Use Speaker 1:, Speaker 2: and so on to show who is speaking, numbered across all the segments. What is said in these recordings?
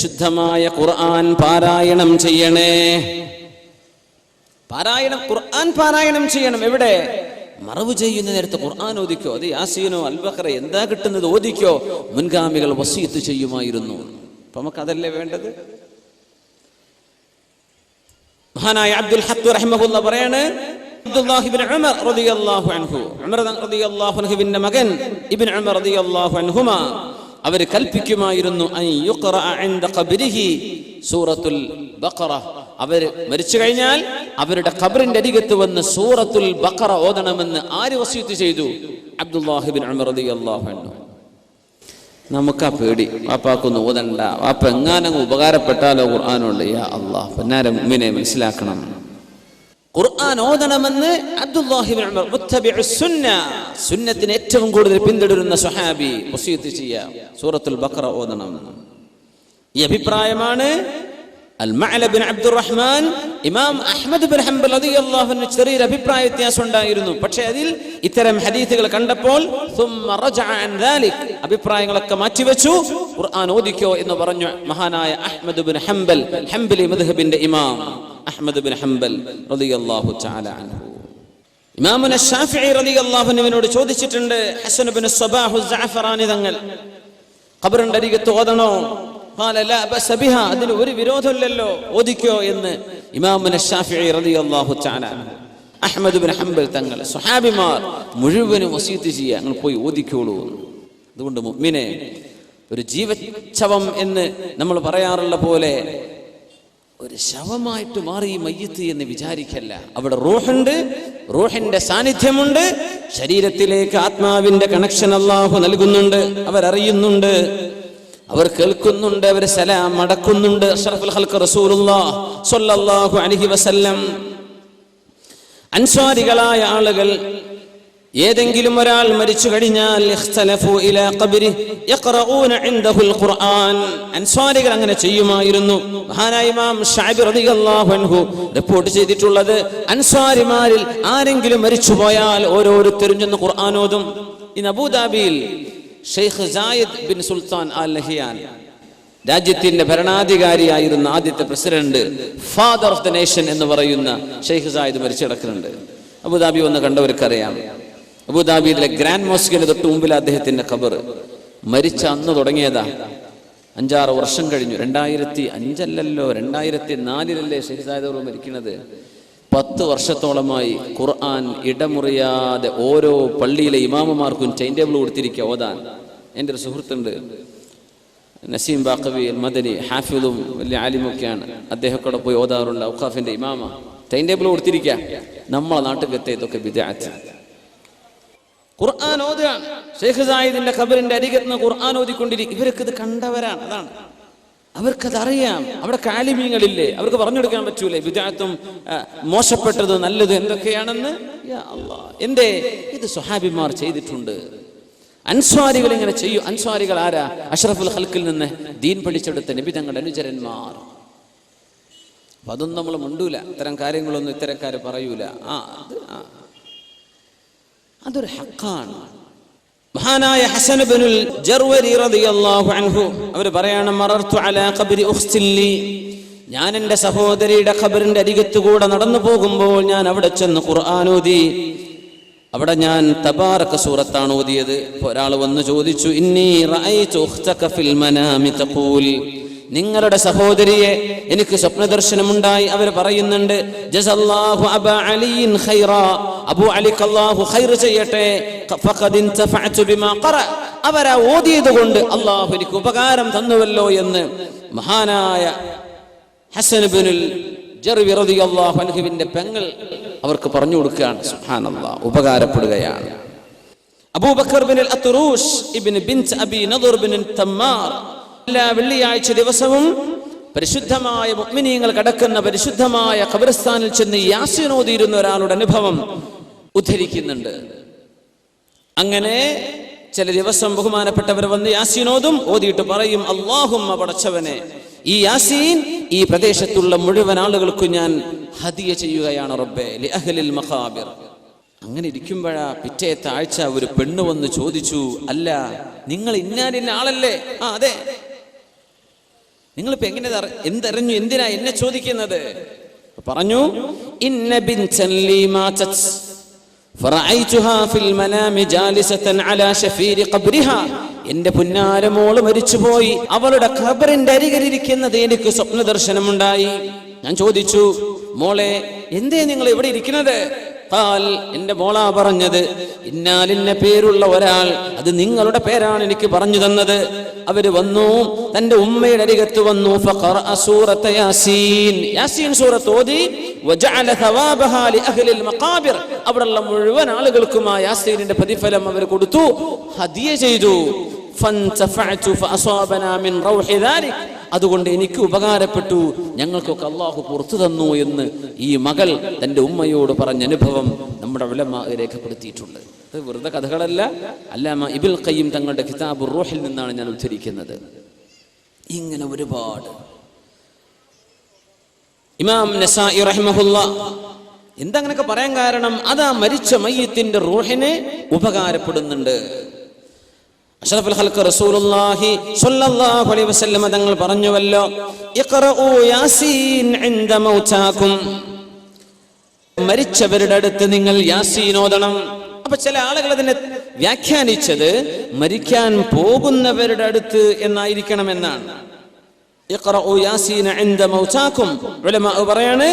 Speaker 1: പരിശുദ്ധമായ ഖുർആൻ പാരായണം ചെയ്യണേ. ഖുർആൻ പാരായണം ചെയ്യണം. എവിടെ? മറവ് ചെയ്യുന്ന നേരത്ത് ഖുർആൻ ഓദിക്കോ. അത് യാസീനോ അൽ ബഖറ എന്താ കിട്ടുന്നത് ഓദിക്കോ. മുൻഗാമികൾ വസിയത്ത് ചെയ്യുമായിരുന്നു. അപ്പൊ നമുക്കതല്ലേ വേണ്ടത്? മഹാനായ അബ്ദുൽ ഹഖ് റഹിമഹുല്ലാ പറയാണ്, അബ്ദുല്ലാഹി ഇബ്നു ഉമർ റളിയല്ലാഹു അൻഹു, ഉമർ റളിയല്ലാഹു അൻഹുവിന്റെ മകൻ ഇബ്നു ഉമർ റളിയല്ലാഹു അൻഹുമാ അവർ കൽപ്പിക്കുമായിരുന്നു അൻ യുഖറഅ ഇൻദ ഖബ്രിഹി സൂറത്തുൽ ബഖറ. അവർ മരിച്ചു കഴിഞ്ഞാൽ അവരുടെ ഖബറിന്റെ അരികത്ത് വന്ന് സൂറത്തുൽ ബഖറ ഓതണമെന്ന് ആര് വസിയത്ത് ചെയ്തു? അബ്ദുല്ലാഹി ഇബ്നു ഉമർ റളിയല്ലാഹു അൻഹു. നമുക്കാ പേടി, വാപ്പാക്കൊന്ന് ഓതണ്ട, വാപ്പ എങ്ങാനും ഉപകാരപ്പെട്ടാലോ ഖുർആാനുണ്ട്. യാ അല്ലാഹ്, പൊന്നാര മുഅ്മിനെ മനസ്സിലാക്കണം, ഖുർആൻ ഓതണമെന്ന് അബ്ദുല്ലാഹി ഇബ്നു ഉമർ മുത്തബിഉസ് സുന്ന, സുന്നത്തിനെ ഏറ്റവും കൂടുതൽ പിന്തുടരുന്ന സ്വഹാബി വസിയത്ത് ചെയ്യാം, സൂറത്തുൽ ബഖറ ഓതണം. ഈ അഭിപ്രായമാണ് അൽ-മഅല ബിൻ അബ്ദുറഹ്മാൻ ഇമാം അഹ്മദ് ബിൻ ഹംബൽ റളിയല്ലാഹു അൻഹു ചെറിയൊരു അഭിപ്രായ വ്യത്യാസം ഉണ്ടായിരുന്നു. പക്ഷേ അതിൽ ഇത്തരം ഹദീസുകൾ കണ്ടപ്പോൾ സുമ്മ റജഅ അൻ ദാലിക്, അഭിപ്രായങ്ങളൊക്കെ മാറ്റിവെച്ചു, ഖുർആൻ ഓദിക്കോ എന്ന് പറഞ്ഞു മഹാനായ അഹ്മദ് ബിൻ ഹംബൽ, ഹംബലി മദ്ഹബിന്റെ ഇമാം അഹ്മദ് ബിൻ ഹംബൽ റളിയല്ലാഹു തആല അൻഹു. ഇമാമുന ശാഫിഈ റളിയല്ലാഹു അൻഹുവിനോട് ചോദിച്ചിട്ടുണ്ട് ഹസൻ ബിൻ സബാഹു സഅഫറാനി തങ്ങൾ, ഖബറിന്റെ അരികത്ത് ഓതണോ? ഖാല ലാ ബഅസ ബിഹാ, അതിന് ഒരു വിരോധമില്ലല്ലോ, ഓദിക്കോ എന്ന് ഇമാമുന ശാഫിഈ റളിയല്ലാഹു തആല അൻഹു. അഹ്മദ് ബിൻ ഹംബൽ തങ്ങൾ, സ്വഹാബിമാർ മുഴുവനും വസിയത്ത് ചെയ്യുക, നിങ്ങൾ പോയി ഓദിക്കോളൂ. അതുകൊണ്ട് മുഅ്മിനെ, ഒരു ജീവച്ഛവം എന്ന് നമ്മൾ പറയാറുള്ള പോലെ ഒരു ശവമായിട്ട് മാറി മയ്യിത്ത് എന്ന് വിചാരിക്കല്ല. അവിടെ റൂഹുണ്ട്, റൂഹിന്റെ സാന്നിധ്യമുണ്ട്, ശരീരത്തിലേക്ക് ആത്മാവിന്റെ കണക്ഷൻ അല്ലാഹു നൽകുന്നുണ്ട്. അവരറിയുന്നുണ്ട്, അവർ കേൾക്കുന്നുണ്ട്, അവർ സലാം മടക്കുന്നുണ്ട്. അഷ്റഫുൽ ഖൽഖ് റസൂലുള്ളാഹി സ്വല്ലല്ലാഹു അലൈഹി വസല്ലം, അൻസ്വാരികളായ ആളുകൾ ഏതെങ്കിലും ഒരാൾ മരിച്ചു കഴിഞ്ഞാൽ ഇഖ്തലഫു ഇലാ ഖബ്രിഹി യഖറഊന ഇൻദഹുൽ ഖുർആൻ, അൻസ്വാരികൾ അങ്ങനെ ചെയ്യുമായിരുന്നു. മഹാനായ ഇമാം ശഅബി റളിയല്ലാഹു അൻഹു റിപ്പോർട്ട് ചെയ്തിട്ടുള്ളത്, അൻസ്വാരിമാരിൽ ആരെങ്കിലും മരിച്ചു പോയാൽ ഓരോരുത്തരും ചെന്ന് ഖുർആൻ ഓതും. ഇന്ന് അബൂദാബിയിൽ Sheikh Zayed bin Sultan Al Nahyan, രാജ്യത്തിന്റെ ഭരണാധികാരിയായിരുന്ന ആദ്യത്തെ president, father of the nation എന്ന് പറയുന്ന ഷെയ്ഖ് സായിദ് മരിച്ചു കിടക്കുന്നുണ്ട്. അബുദാബി വന്ന് കണ്ടവർക്കറിയാം. അബുദാബിയിലെ ഗ്രാൻഡ് മോസ്കിന് തൊട്ട് മുമ്പിൽ അദ്ദേഹത്തിന്റെ ഖബർ. മരിച്ച അന്ന് തുടങ്ങിയതാ, 5-6 വർഷം കഴിഞ്ഞു. 2005 2004 ഷെയ്ഖ് സായിദ് മരിക്കുന്നത്. 10 വർഷത്തോളമായി ഖുർആൻ ഇടമുറിയാതെ ഓരോ പള്ളിയിലെ ഇമാമുമാർക്കും ടൈം ടേബിൾ കൊടുത്തിരിക്കുക ഓതാൻ. എൻ്റെ ഒരു സുഹൃത്തുണ്ട്, നസീം ബാഖവി മദനി, ഹാഫിദും വലിയ ആലിമൊക്കെയാണ്. അദ്ദേഹത്തോടെ പോയി ഓതാറുണ്ട്. ഔഖാഫിന്റെ ഇമാമ ടൈം ടേബിൾ കൊടുത്തിരിക്കുക. നമ്മളെ നാട്ടിലത്തെ ഇതൊക്കെ ബിദ്അത്ത്. ഖുർആൻ ഓതുകയാണ്. ഷെയ്ഖ് സായിദിന്റെ ഖബറിന്റെ അരികത്ത് നിന്ന് ഖുർആൻ ഓതിക്കൊണ്ടിരിക്കും. ഇവർക്ക് ഇത് കണ്ടവരാണ്, അതാണ് അവർക്കത് അറിയാം. അവിടെ കാലിമീങ്ങളില്ലേ, അവർക്ക് പറഞ്ഞെടുക്കാൻ പറ്റൂലേ ബിദ്അത്തും മോശപ്പെട്ടത് നല്ലത് എന്തൊക്കെയാണെന്ന്? യാ അല്ലാഹ്, എന്തേ ഇത് സ്വഹാബിമാർ ചെയ്തിട്ടുണ്ട്. അൻസ്വാരികൾ ഇങ്ങനെ ചെയ്യും. അൻസ്വാരികൾ ആരാ? അഷ്റഫുൽ ഖൽഖിൽ നിന്ന് ദീൻ പഠിച്ചെടുത്ത നബി തങ്ങളുടെ അനുചരന്മാർ. അപ്പൊ അതൊന്നും നമ്മൾ മുണ്ടൂല, ഇത്തരം കാര്യങ്ങളൊന്നും ഇത്തരക്കാര് പറയൂല. അതൊരു ഹഖാണ്. മഹാനായ ഹസൻ ഇബ്നുൽ ജർവരി റളിയല്ലാഹു അൻഹു അവർ പറയാണ്, മറർതു അലാ ഖബ്രി ഉഖ്തിൻ ലി, ഞാൻ എൻ്റെ സഹോദരിയുടെ ഖബറിന്റെ അരികത്ത് കൂടെ നടന്നു പോകുമ്പോൾ ഞാൻ അവിടെ ചെന്ന് ഖുർആൻ ഓതി. അവിടെ ഞാൻ തബാറക സൂറത്താണ് ഓതിയത്. ഒരാൾ വന്ന് ചോദിച്ചു, ഇന്നി റഅയ്തു ഉഖ്തക ഫിൽ മനാമി തഖൂൽ, നിങ്ങളുടെ സഹോദരിയെ എനിക്ക് സ്വപ്നദർശനമുണ്ടായി. അവർ പറയുന്നുണ്ട്, ജസല്ലാഹു അബാ അലിയിൻ ഖൈറാ, അബൂ അലിക്ക് അല്ലാഹു ഖൈർ ചെയ്യട്ടെ, ഫഖദ് ഇൻതഫഅതു ബിമാ ഖറ, അവരാ ഓതിയത് കൊണ്ട് അല്ലാഹു എനിക്ക് ഉപകാരം തന്നുവല്ലോ എന്ന് മഹാനായ ഹസൻ ഇബ്നുൽ ജർവി റളിയല്ലാഹു അൻഹുവിന്റെ പെങ്ങൾ അവർക്ക് പറഞ്ഞു കൊടുക്കുകയാണ്. സുബ്ഹാനല്ലാഹ്, ഉപകാരപ്പെടുകയാണ്. അബൂബക്കർ ബിൻ അത്റൂഷ് ഇബ്നു ബിൻത് അബി നദർ ബിൻ തമ്മാർ എല്ലാ വെള്ളിയാഴ്ച ദിവസവും പരിശുദ്ധമായ മുഅ്മിനീങ്ങൾ കടക്കുന്ന പരിശുദ്ധമായ ഖബർസ്ഥാനിൽ ചെന്ന് യാസീൻ ഓതിയിരുന്ന ഒരാളുടെ അനുഭവം ഉദ്ധരിക്കുന്നുണ്ട്. അങ്ങനെ ചില ദിവസം ബഹുമാനപ്പെട്ടവർ വന്ന് യാസീൻ ഓതിയിട്ട് പറയും, അല്ലാഹുമ്മ, പടച്ചവനെ, ഈ യാസീൻ ഈ പ്രദേശത്തുള്ള മുഴുവൻ ആളുകൾക്കും ഞാൻ ഹദിയ ചെയ്യുകയാണ് റബ്ബേ, ലി അഹ്ലിൽ മഖാബിർ. അങ്ങനെ ഇരിക്കുമ്പോഴാ പിറ്റേത്തെ ആഴ്ച ഒരു പെണ്ണ് വന്ന് ചോദിച്ചു, അല്ല നിങ്ങൾ ഇന്നാലിന്ന ആളല്ലേ? അതെ. നിങ്ങളിപ്പോ എങ്ങനെ എന്തറിഞ്ഞു? എന്തിനാ എന്നെ ചോദിക്കുന്നത്? പറഞ്ഞു, ഇന്ന ബിൻതൻ ലീ മാതത് ഫറഅയ്തുഹാ ഫിൽ മനാമി ജാലിസതൻ അലാ ശഫീരി ഖബ്രിഹാ. എന്റെ പുന്നാരമോള് മരിച്ചുപോയി, അവളുടെ ഖബറിന്റെ അരികിലിരിക്കുന്നത് എനിക്ക് സ്വപ്ന ദർശനമുണ്ടായി. ഞാൻ ചോദിച്ചു, മോളെ എന്തേ നിങ്ങൾ ഇവിടെ ഇരിക്കുന്നത്? എന്റെ മോളാ പറഞ്ഞത്, ഇന്നാലിന്ന പേരുള്ള ഒരാൾ, അത് നിങ്ങളുടെ പേരാണ് എനിക്ക് പറഞ്ഞു തന്നത്. അവര് വന്നു, തന്റെ ഉമ്മയുടെ അരികത്ത് വന്നു. ഫഖറഅ സൂറത യാസീൻ, യാസീൻ സൂറത്ത് ഓതി. വജഅല തവാബഹാ ലിഅഹ്ലിൽ മഖാബിർ, അവിടെയുള്ള മുഴുവൻ ആളുകൾക്കും ആ യാസീനിന്റെ പ്രതിഫലം അവർ കൊടുത്തു, ഹദിയ ചെയ്തു. ഫൻതഫഅതു ഫഅസാബനാ മിൻ റൗഹി ദാലിക്, അതുകൊണ്ട് എനിക്ക് ഉപകാരപ്പെട്ടു, ഞങ്ങൾക്കൊക്കെ അള്ളാഹു പുറത്തു തന്നു എന്ന് ഈ മകൾ തന്റെ ഉമ്മയോട് പറഞ്ഞ അനുഭവം നമ്മുടെ ഉലമാ രേഖപ്പെടുത്തിയിട്ടുണ്ട്. ഇത് വെറുതെ കഥകളല്ല, അല്ലാമ ഇബ്നുൽ ഖയ്യിം തങ്ങളുടെ കിതാബുർ റൂഹിൽ നിന്നാണ് ഞാൻ ഉദ്ധരിക്കുന്നത്. ഇങ്ങനെ ഒരുപാട്. ഇമാം നസായി റഹിമഹുല്ലാഹ് എന്താ അങ്ങനെയൊക്കെ പറയാൻ കാരണം? അതാ മരിച്ച മയ്യിത്തിന്റെ റൂഹിനെ ഉപകാരപ്പെടുന്നുണ്ട്. അഷ്റഫുൽ ഖൽഖ് റസൂലുള്ളാഹി സ്വല്ലല്ലാഹു അലൈഹി വസല്ലം തങ്ങൾ പറഞ്ഞുവല്ലോ, ഇഖ്റഊ യാസീൻ ഇൻദ മൗതാകും, മരിച്ചവരുടെ അടുത്ത് നിങ്ങൾ യാസീൻ ഓതണം. അപ്പൊ ചില ആളുകൾ അതിനെ വ്യാഖ്യാനിച്ചത് മരിക്കാൻ പോകുന്നവരുടെ അടുത്ത് എന്നായിരിക്കണം എന്നാണ്. ഇഖ്റഊ യാസീൻ ഇൻദ മൗതാകും, ഉലമാ പറയാണ്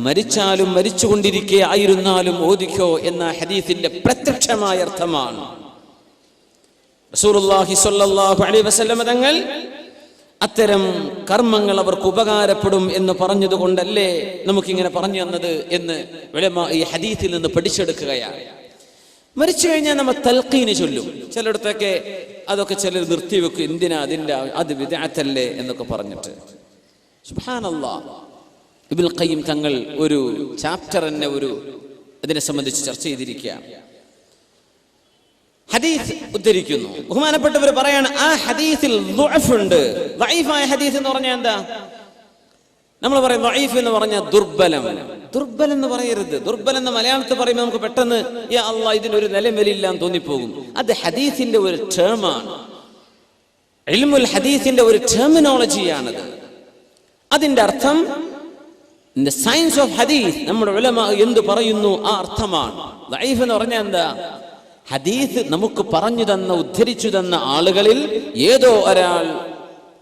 Speaker 1: മരിച്ചാലും മരിച്ചുകൊണ്ടിരിക്കെ ആയിരുന്നാലും ഓദിക്കോ എന്ന ഹദീസിന്റെ പ്രത്യക്ഷമായ അർത്ഥമാണ്. റസൂലുള്ളാഹി സ്വല്ലല്ലാഹു അലൈഹി വസല്ലം തങ്ങൾ അത്തരം കർമ്മങ്ങൾ അവർക്ക് ഉപകാരപ്പെടും എന്ന് പറഞ്ഞതുകൊണ്ടല്ലേ നമുക്കിങ്ങനെ പറഞ്ഞു തന്നത് എന്ന് ഉലമാ ഈ ഹദീസിൽ നിന്ന് പഠിച്ചെടുക്കുകയാണ്. മരിച്ചു കഴിഞ്ഞാൽ നമ്മൾ തൽഖീന് ചൊല്ലും. ചിലയിടത്തൊക്കെ അതൊക്കെ ചിലർ നിർത്തിവെക്കും, എന്തിനാ അതിൻ്റെ അത് ബിദ്അത്തല്ലേ എന്നൊക്കെ പറഞ്ഞിട്ട്. സുബ്ഹാനല്ലാഹ്, ഇബ്നുൽ ഖയ്യിം തങ്ങൾ ഒരു ചാപ്റ്റർ തന്നെ അതിനെ സംബന്ധിച്ച് ചർച്ച ചെയ്തിരിക്കുകയാണ്. ഹദീസ് ഉദ്ധരിക്കുന്നു, ബഹുമാനപ്പെട്ടവർ പറയാണ് ആ ഹദീസിൽ ദുഅഫ് ഉണ്ട്. ദഈഫായ ഹദീസ് എന്ന് പറഞ്ഞാൽ എന്താ? നമ്മൾ പറയും ദഈഫ് എന്ന് പറഞ്ഞാൽ ദുർബലം. ദുർബലം എന്ന് പറയരുത്. ദുർബലം എന്ന് മലയാളത്തിൽ പറയുമ്പോൾ നമുക്ക് പെട്ടെന്ന് യാ അല്ലാഹ് ഇതിനൊരു നിലവിലില്ല എന്ന് തോന്നിപ്പോകും. അത് ഹദീസിന്റെ ഒരു ടേമാണ്, ഇൽമുൽ ഹദീസിന്റെ ഒരു ടെർമിനോളജിയാണത്. അതിന്റെ അർത്ഥം സയൻസ് ഓഫ് ഹദീസ് നമ്മുടെ ഉലമാ എന്ത് പറയുന്നു ആ അർത്ഥമാണ്. ദഈഫ് എന്ന് പറഞ്ഞാൽ എന്താ? ഹദീസ് നമുക്ക് പറഞ്ഞു തന്ന ഉദ്ധരിച്ചു തന്ന ആളുകളിൽ ഏതോ ഒരാൾ,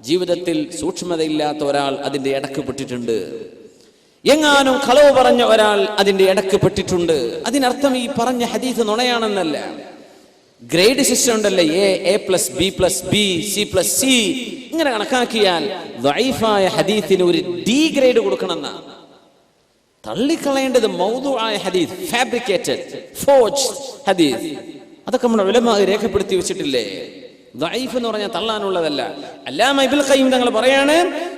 Speaker 1: ജീവിതത്തിൽ സൂക്ഷ്മതയില്ലാത്ത ഒരാൾ അതിന്റെ ഇടക്ക് പെട്ടിട്ടുണ്ട്, എങ്ങാനും കളവ് പറഞ്ഞ ഒരാൾ അതിന്റെ ഇടക്ക് പെട്ടിട്ടുണ്ട്. അതിനർത്ഥം ഈ പറഞ്ഞ ഹദീസ് നുണയാണെന്നല്ല. ഗ്രേഡ് സിസ്റ്റം ഉണ്ടല്ലേ, A+B+B C+C ഇങ്ങനെ കണക്കാക്കിയാൽ ദഈഫായ ഹദീസിന് ഒരു D ഗ്രേഡ് കൊടുക്കണമെന്ന. തള്ളിക്കളയേണ്ടത് മൗദൂആയ ഹദീസ്, ഫാബ്രിക്കേറ്റഡ് ഫോർജ്ഡ് ഹദീസ്, അതൊക്കെ നമ്മുടെ ഉലമാ രേഖപ്പെടുത്തി വെച്ചിട്ടില്ലേ. ദഈഫ് എന്ന് പറഞ്ഞാൽ തള്ളാനുള്ളതല്ല. അല്ലാമ ഇബ്നുൽ ഖയ്യിം തങ്ങൾ പറയാണ്,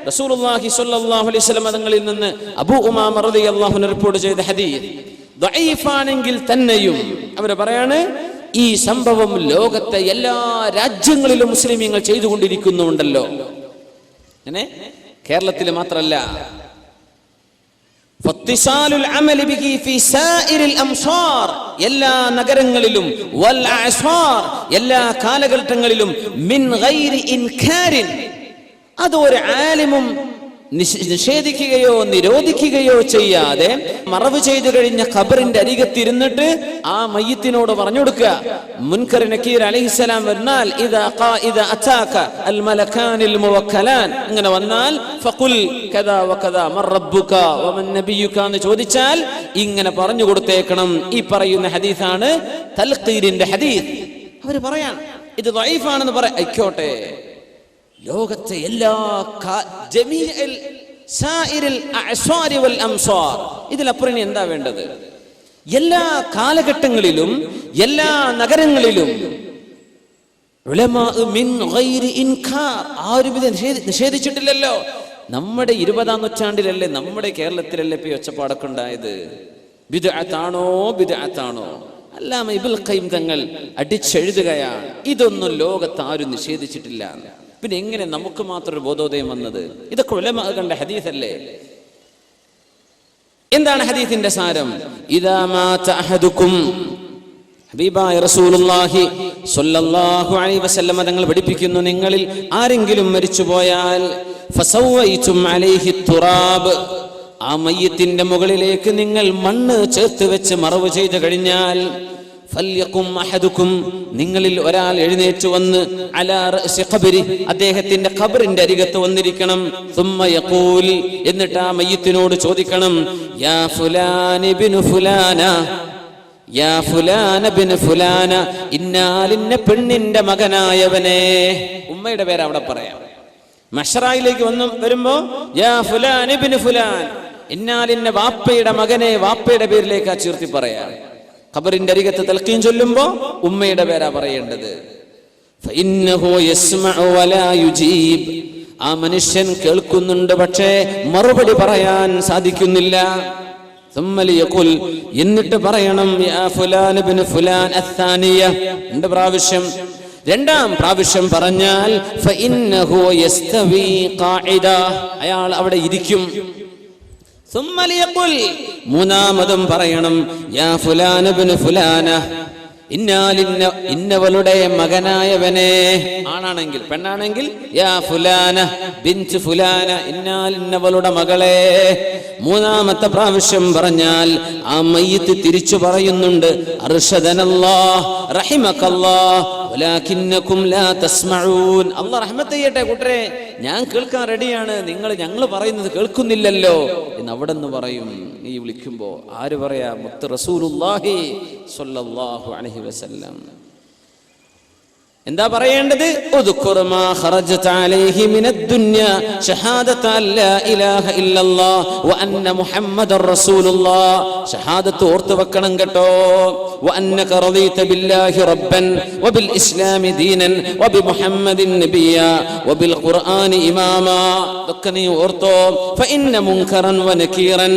Speaker 1: റസൂലുള്ളാഹി സ്വല്ലല്ലാഹു അലൈഹി വസല്ലം തങ്ങളിൽ നിന്ന് അബൂ ഉമാമ റളിയല്ലാഹു അൻഹു റിപ്പോർട്ട് ചെയ്ത ഹദീസ് ദഈഫാണെങ്കിൽ തന്നെയും അവർ പറയാണ് ഈ സംഭവം ലോകത്തെ എല്ലാ രാജ്യങ്ങളിലും മുസ്ലിമീങ്ങൾ ചെയ്തുകൊണ്ടിരിക്കുന്നുണ്ടല്ലോ. അങ്ങനെ കേരളത്തിൽ മാത്രമല്ല, എല്ലാ നഗരങ്ങളിലും എല്ലാ കാലഘട്ടങ്ങളിലും മിൻ ഗൈരി ഇൻകാരിൻ, അതൊരു ആലിമും നിഷേധിക്കുകയോ നിരോധിക്കുകയോ ചെയ്യാതെ മറവ് ചെയ്തു കഴിഞ്ഞ ഖബറിന്റെ അരികത്തിരുന്നിട്ട് ആ മയ്യിത്തിനോട് പറഞ്ഞു കൊടുക്കുക, മുൻകർ നക്കീർ അലൈഹിസ്സലാം വന്നാൽ ഇദാ അതാക അൽ മലകാനിൽ മുവക്കലാൻ, അങ്ങനെ വന്നാൽ ഫഖുൽ കദാ വകദാ മർ റബ്ബുക വമൻ നബിയുക എന്ന് ചോദിച്ചാൽ ഇങ്ങനെ പറഞ്ഞു കൊടുത്തേക്കണം. ഈ പറയുന്ന ഹദീസാണ് തൽഖീരിന്റെ ഹദീസ്. അവർ പറയാൻ ഇത് ദഈഫാണെന്ന് ആയിക്കോട്ടെ, ലോകത്തെ എല്ലാ ഇതിലപ്പുറം എന്താ വേണ്ടത്? എല്ലാ കാലഘട്ടങ്ങളിലും എല്ലാ നഗരങ്ങളിലും ആരും ഇത് നിഷേധിച്ചിട്ടില്ലല്ലോ. നമ്മുടെ 20-ാം നൂറ്റാണ്ടിലല്ലേ, നമ്മുടെ കേരളത്തിലല്ലേ ഇപ്പൊ ഒച്ചപ്പാടൊക്കെ ഉണ്ടായത്? ബിദ്അത്താണോ? അല്ലാമ ഇബ്നുൽ ഖയ്യിം തങ്ങൾ അടിച്ചെഴുതുകയാണ്, ഇതൊന്നും ലോകത്ത് ആരും നിഷേധിച്ചിട്ടില്ല. പിന്നെ എങ്ങനെ നമുക്ക് മാത്രം ഒരു ബോധോദയം വന്നത്? ഇതൊക്കെ ഉലമാ കണ്ട ഹദീസല്ലേ. എന്താണ് ഹദീസിന്റെ സാരം? ഇദാ മാത അഹദുക്കും, ഹബീബായ റസൂലുള്ളാഹി സ്വല്ലല്ലാഹു അലൈഹി വസല്ലം തങ്ങൾ പഠിപ്പിക്കുന്നു, നിങ്ങളിൽ ആരെങ്കിലും മരിച്ചുപോയാൽ ഫസവൈതും അലൈഹി തുറാബ്, ആ മയ്യത്തിന്റെ മുകളിലേക്ക് നിങ്ങൾ മണ്ണ് ചേർത്ത് വെച്ച് മറവ് ചെയ്തു കഴിഞ്ഞാൽ ഫല്യഖും അഹദുക്കും, നിങ്ങളിൽ ഒരാൾ എഴുന്നേറ്റ് വന്ന് അലാ റഅസി ഖബ്രി, അദ്ദേഹത്തിന്റെ ഖബറിന്റെ അരികത്ത് വന്നിരിക്കണം. സുമ്മ യഖൂൽ, എന്നിട്ട് ആ മയ്യത്തിനോട് ചോദിക്കണം, യാ ഫുലാൻ ഇബ്നു ഫുലാന, യാ ഫുലാൻ ഇബ്നു ഫുലാന, ഇന്നാലിന്ന പെണ്ണിന്റെ മകനായവനെ. ഉമ്മയുടെ പേര് അവിടെ പറയാം. മഹ്ശറയിലേക്ക് വരുമ്പോ യാ ഫുലാൻ ഇബ്നു ഫുലാൻ, ഇന്നാലിന്ന വാപ്പയുടെ മകനെ, വാപ്പയുടെ പേരിലേക്ക് ആ ചേർത്തി പറയാം. ഖബറിന്റെ അരികത്ത് തൽഖീൻ ചൊല്ലുമ്പോ ഉമ്മയുടെ പേരാ പറയേണ്ടത്. ഫഇന്നഹു യസ്മഉ വലാ യുജീബ്, ആ മനുഷ്യൻ കേൾക്കുന്നുണ്ട് പക്ഷേ മറുപടി പറയാൻ സാധിക്കുന്നില്ല. ثم ليقل, എന്നിട്ട് പറയണം, യാ ഫുലാൻ ഇബ്നു ഫുലാൻ അത്ഥാനിയ, രണ്ടാം പ്രാവശ്യം പറഞ്ഞാൽ ഫഇന്നഹു യസ്തവി ഖാഇദ, അയാൾ അവിടെ ഇരിക്കും. ثم ليقل, മൂന്നാമതും പറയണം, യാ ഫുലാൻ ഇബ്നു ഫുലാന, ഇന്നവളുടെ മകനായവനെ. ആണാണെങ്കിൽ, പെണ്ണാണെങ്കിൽ യാ ഫുലാന ബിൻത് ഫുലാന, ഇന്നവളുടെ മകളെ. മൂന്നാമത്തെ പ്രാവശ്യം പറഞ്ഞാൽ ആ മയ്യിത്ത് തിരിച്ചു പറയുന്നുണ്ട്, അർശദനല്ലാഹ് റഹിമകല്ലാഹ് വലാകിന്നകും ലാ തസ്മഊൻ, അല്ലാഹ് റഹ്മത്ത് ചെയ്യട്ടെ കൂട്ടരെ, ഞാൻ കേൾക്കാൻ റെഡിയാണ്, ഞങ്ങൾ പറയുന്നത് കേൾക്കുന്നില്ലല്ലോ എന്ന് അവിടെ നിന്ന് പറയും. ഈ വിളിക്കുമ്പോ ആര് പറയാ? മുത്ത് റസൂലുള്ളാഹി സ്വല്ലല്ലാഹു അലൈഹി വസല്ലം. എന്താ പറയേണ്ടത്? ഉദ്കുർ മാ ഖറജത അലൈഹി മിനദ് ദുനിയ ഷഹാദത അല്ലാ ഇലാഹ ഇല്ലല്ലാഹ് വ അന്ന മുഹമ്മദർ റസൂലുള്ളാഹ്. ഷഹാദത്ത് ഓർത്തു വെക്കണം കേട്ടോ. വ അന്നക റളീത ബില്ലാഹി റബ്ബൻ വ ബിൽ ഇസ്ലാമി ദീനൻ വ ബി മുഹമ്മദിൻ നബിയ വ ബിൽ ഖുർആനി ഇമാമാ. ഇതൊക്കെ നീ ഓർത്തോ. ഫഇന്ന മുൻകറൻ വ നകീറൻ,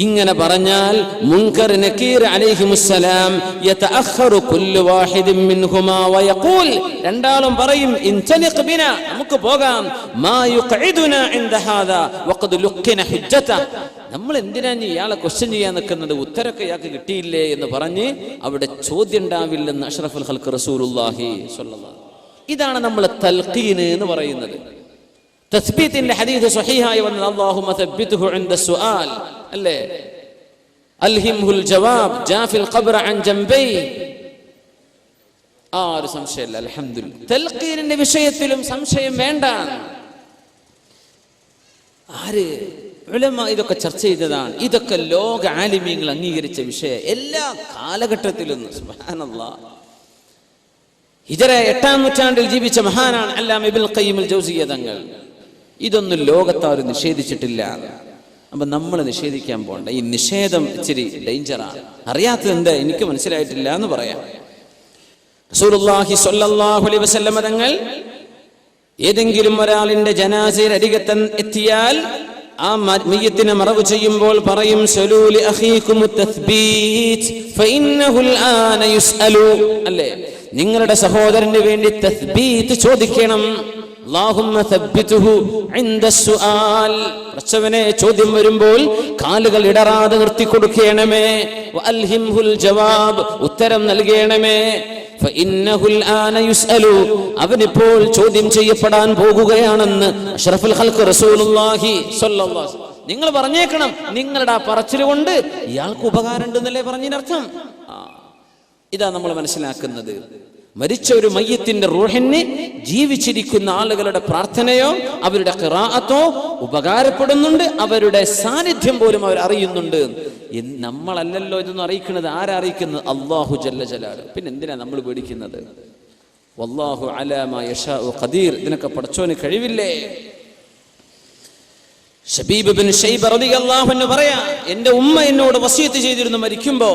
Speaker 1: ഇങ്ങനെ പറഞ്ഞാൽ മുൻകർ നകീർ അലൈഹിമുസ്സലാം യതഅഖറു കുല്ലു വാഹിദിൻ മിൻഹുമാ വയഖൂൽ, രണ്ടാളും പറയും, ഇൻതലിഖ് ബിനാ, നമുക്ക് പോകാം, മാ യുഖഇദുനാ ഇൻദ ഹാദാ വഖദ് ലുഖിന ഹുജ്ജത, നമ്മൾ എന്തിനാ ഇയാളെ ക്വസ്റ്റ്യൻ ചെയ്യാൻ നിൽക്കുന്നത്, ഉത്തരമൊക്കെ ഇയാൾക്ക് കിട്ടിയില്ലേ എന്ന് പറഞ്ഞ് അവിടെ ചോദ്യം ഉണ്ടാവില്ലെന്ന് അഷ്റഫുൽ ഖൽഖ് റസൂലുള്ളാഹി സ്വല്ലല്ലാഹു. ഇതാണ് നമ്മൾ തൽഖീൻ എന്ന് പറയുന്നത്. തസ്ബീത്തിന്റെ ഹദീസ് സ്വഹീഹായി വന്നത്, അല്ലാഹുമ്മ തബ്ബിത്ഹു ഇൻദ സുആൽ, അല്ലേ, അൽഹിംഹുൽ ജവാബ് ജാഫിൽ ഖബ്റ അൻ ജംബൈ. ആ ഒരു സംശയമില്ല, അൽഹംദുലില്ലാഹ്. തൽഖീനിന്റെ വിഷയത്തിലും സംശയം വേണ്ട. ആര്? ഉലമ ഇതൊക്കെ ചർച്ച ചെയ്തതാണ്. ഇതൊക്കെ ലോക ആലിമീങ്ങൾ അംഗീകരിച്ച വിഷയം എല്ലാ കാലഘട്ടത്തിലും. സുബ്ഹാനല്ലാഹ്. ഹിജറ 8-ാം നൂറ്റാണ്ടിൽ ജീവിച്ച മഹാനാണ് അല്ലാമ ഇബ്നുൽ ഖയ്യിം അൽ ജൗസിയ്യ തങ്ങൾ. ഇതൊന്നും ലോകത്താരും നിഷേധിച്ചിട്ടില്ല. അപ്പൊ നമ്മൾ നിഷേധിക്കാൻ പോകണ്ട. ഈ നിഷേധം ഇച്ചിരി ഡേഞ്ചറാണ്. അറിയാത്തത് എന്താ, എനിക്ക് മനസ്സിലായിട്ടില്ല എന്ന് പറയാം. റസൂലുള്ളാഹി സ്വല്ലല്ലാഹു അലൈഹി വസല്ലം തങ്ങൾ ഏതെങ്കിലും ഒരാളിന്റെ ജനാസയിൽ അരികത്ത് എത്തിയാൽ ആ മയ്യിത്തിനെ മറവ് ചെയ്യുമ്പോൾ പറയും, സലൂ ലി അഖീകുമുത് തസ്ബീത് ഫഇന്നഹുൽ ആന യുസ്അലു, അല്ലേ, നിങ്ങളുടെ സഹോദരന് വേണ്ടി തസ്ബീത് ചോദിക്കണം. അല്ലാഹുമ്മ തബ്ബിത്ഹു ഇൻദ സുആൽ, പ്രശ്നവനെ ചോദ്യം വരുമ്പോൾ കാലുകൾ ഇടറാതെ നിർത്തി കൊടുക്കണമേ. വഅൽഹിംഹുൽ ജവാബ്, ഉത്തരം നൽകണമേ. ഫഇന്നഹുൽ ആന യുസ്അലു, അവനിപ്പോൾ ചോദ്യം ചെയ്യപ്പെടാൻ പോകുകയാണെന്ന് അഷ്റഫുൽ ഖൽഖ് റസൂലുള്ളാഹി സ്വല്ലല്ലാഹു അലൈഹി വസല്ലം. നിങ്ങൾ പറഞ്ഞേക്കണം, നിങ്ങളുടെ ആ പറച്ചിൽ കൊണ്ട് ഇയാൾക്ക് ഉപകാരം ഉണ്ടെന്നല്ലേ പറഞ്ഞതിനർത്ഥം. ഇതാ നമ്മൾ മനസ്സിലാക്കുന്നത്. മരിച്ച ഒരു മയ്യത്തിന്റെ റൂഹിന് ജീവിച്ചിരിക്കുന്ന ആളുകളുടെ പ്രാർത്ഥനയോ അവരുടെ ഖിറാഅത്തോ ഉപകാരപ്പെടുന്നുണ്ട്, അവരുടെ സാന്നിധ്യം പോലും അവർ അറിയുന്നുണ്ട്. നമ്മളല്ലല്ലോ ഇതൊന്നും അറിയിക്കുന്നത്. ആരറിയിക്കുന്നത്? അല്ലാഹു ജല്ല ജലാലുഹു. പിന്നെ എന്തിനാ നമ്മൾ പേടിക്കുന്നത്? വല്ലാഹു അലാ മാ യശാഉ ഖദീർ. ഇതിനൊക്കെ പടച്ചോന് കഴിവില്ലേ? ശബീബ് ബിൻ ശൈബ റളിയല്ലാഹു അൻഹു പറയാ, എന്റെ ഉമ്മ എന്നോട് വസിയത്ത് ചെയ്തിരുന്നു മരിക്കുമ്പോ,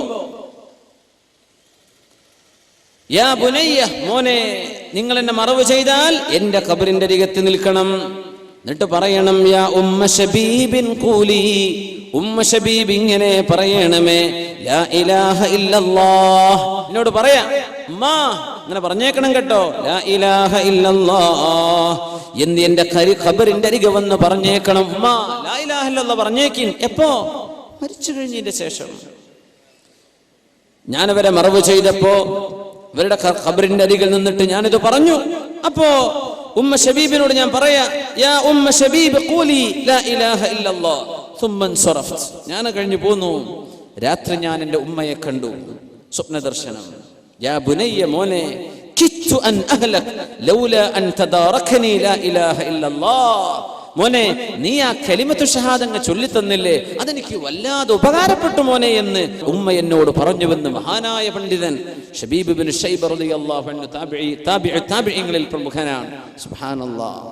Speaker 1: യാ ബുനയ്യ, മോനെ, നിങ്ങൾ എന്നെ മറവ് ചെയ്താൽ എന്റെ ഖബറിന്റെ അരികത്ത് നിൽക്കണം. എന്നിട്ട് പറയണം, യാ ഉമ്മ ശബീബിൻ ഖൂലി, ഉമ്മ ശബീബ് ഇങ്ങനെ പറയണമേ, ലാ ഇലാഹ ഇല്ലല്ലാഹ്. എന്നോട് പറയാ, ഉമ്മ ഇങ്ങനെ പറഞ്ഞേക്കണം കേട്ടോ, ലാ ഇലാഹ ഇല്ലല്ലാഹ് എന്ന് എന്റെ ഖബറിന്റെ അരികെ വന്ന് പറഞ്ഞേക്കണം. ഉമ്മ ലാ ഇലാഹ ഇല്ലല്ലാഹ് പറഞ്ഞേക്കിൻ. എപ്പോ? മരിച്ചു കഴിഞ്ഞതിന്റെ ശേഷം. ഞാനവരെ മറവ് ചെയ്തപ്പോ ഇവരുടെ ഖബറിന്റെ അരികിൽ നിന്നിട്ട് ഞാനിത് പറഞ്ഞു. അപ്പോ ഉമ്മ ഷബീബിനോട് ഞാൻ പറയാ, യാ ഉമ്മ ഷബീബ് ഖൂലി ലാ ഇലാഹ ഇല്ലല്ലാഹ് സുമ്മ അൻസറഫ്ത്. ഞാൻ കഴിഞ്ഞു പോന്നു. രാത്രി ഞാൻ എൻ്റെ ഉമ്മയെ കണ്ടു, സ്വപ്ന ദർശനം. യാ ബുനയ്യ, മോനെ, കിത്തു അൻ അഹ്ലക് ലൗലാ അൻ തദാറകനി ലാ ഇലാഹ ഇല്ലല്ലാഹ്. മോനെ, നീ ആ കലിമത്തു ഷഹാദ അങ്ങ് ചൊല്ലിത്തന്നില്ലേ, അതെനിക്ക് വല്ലാതെ ഉപകാരപ്പെട്ടു മോനെ എന്ന് ഉമ്മ എന്നോട് പറഞ്ഞുവെന്ന് മഹാനായ പണ്ഡിതൻ ഷബീബ് ഇബ്നു ശൈബ റളിയല്ലാഹു അൻഹു താബിഈങ്ങളിൽ പ്രമുഖനാണ്. സുബ്ഹാനല്ലാഹ്.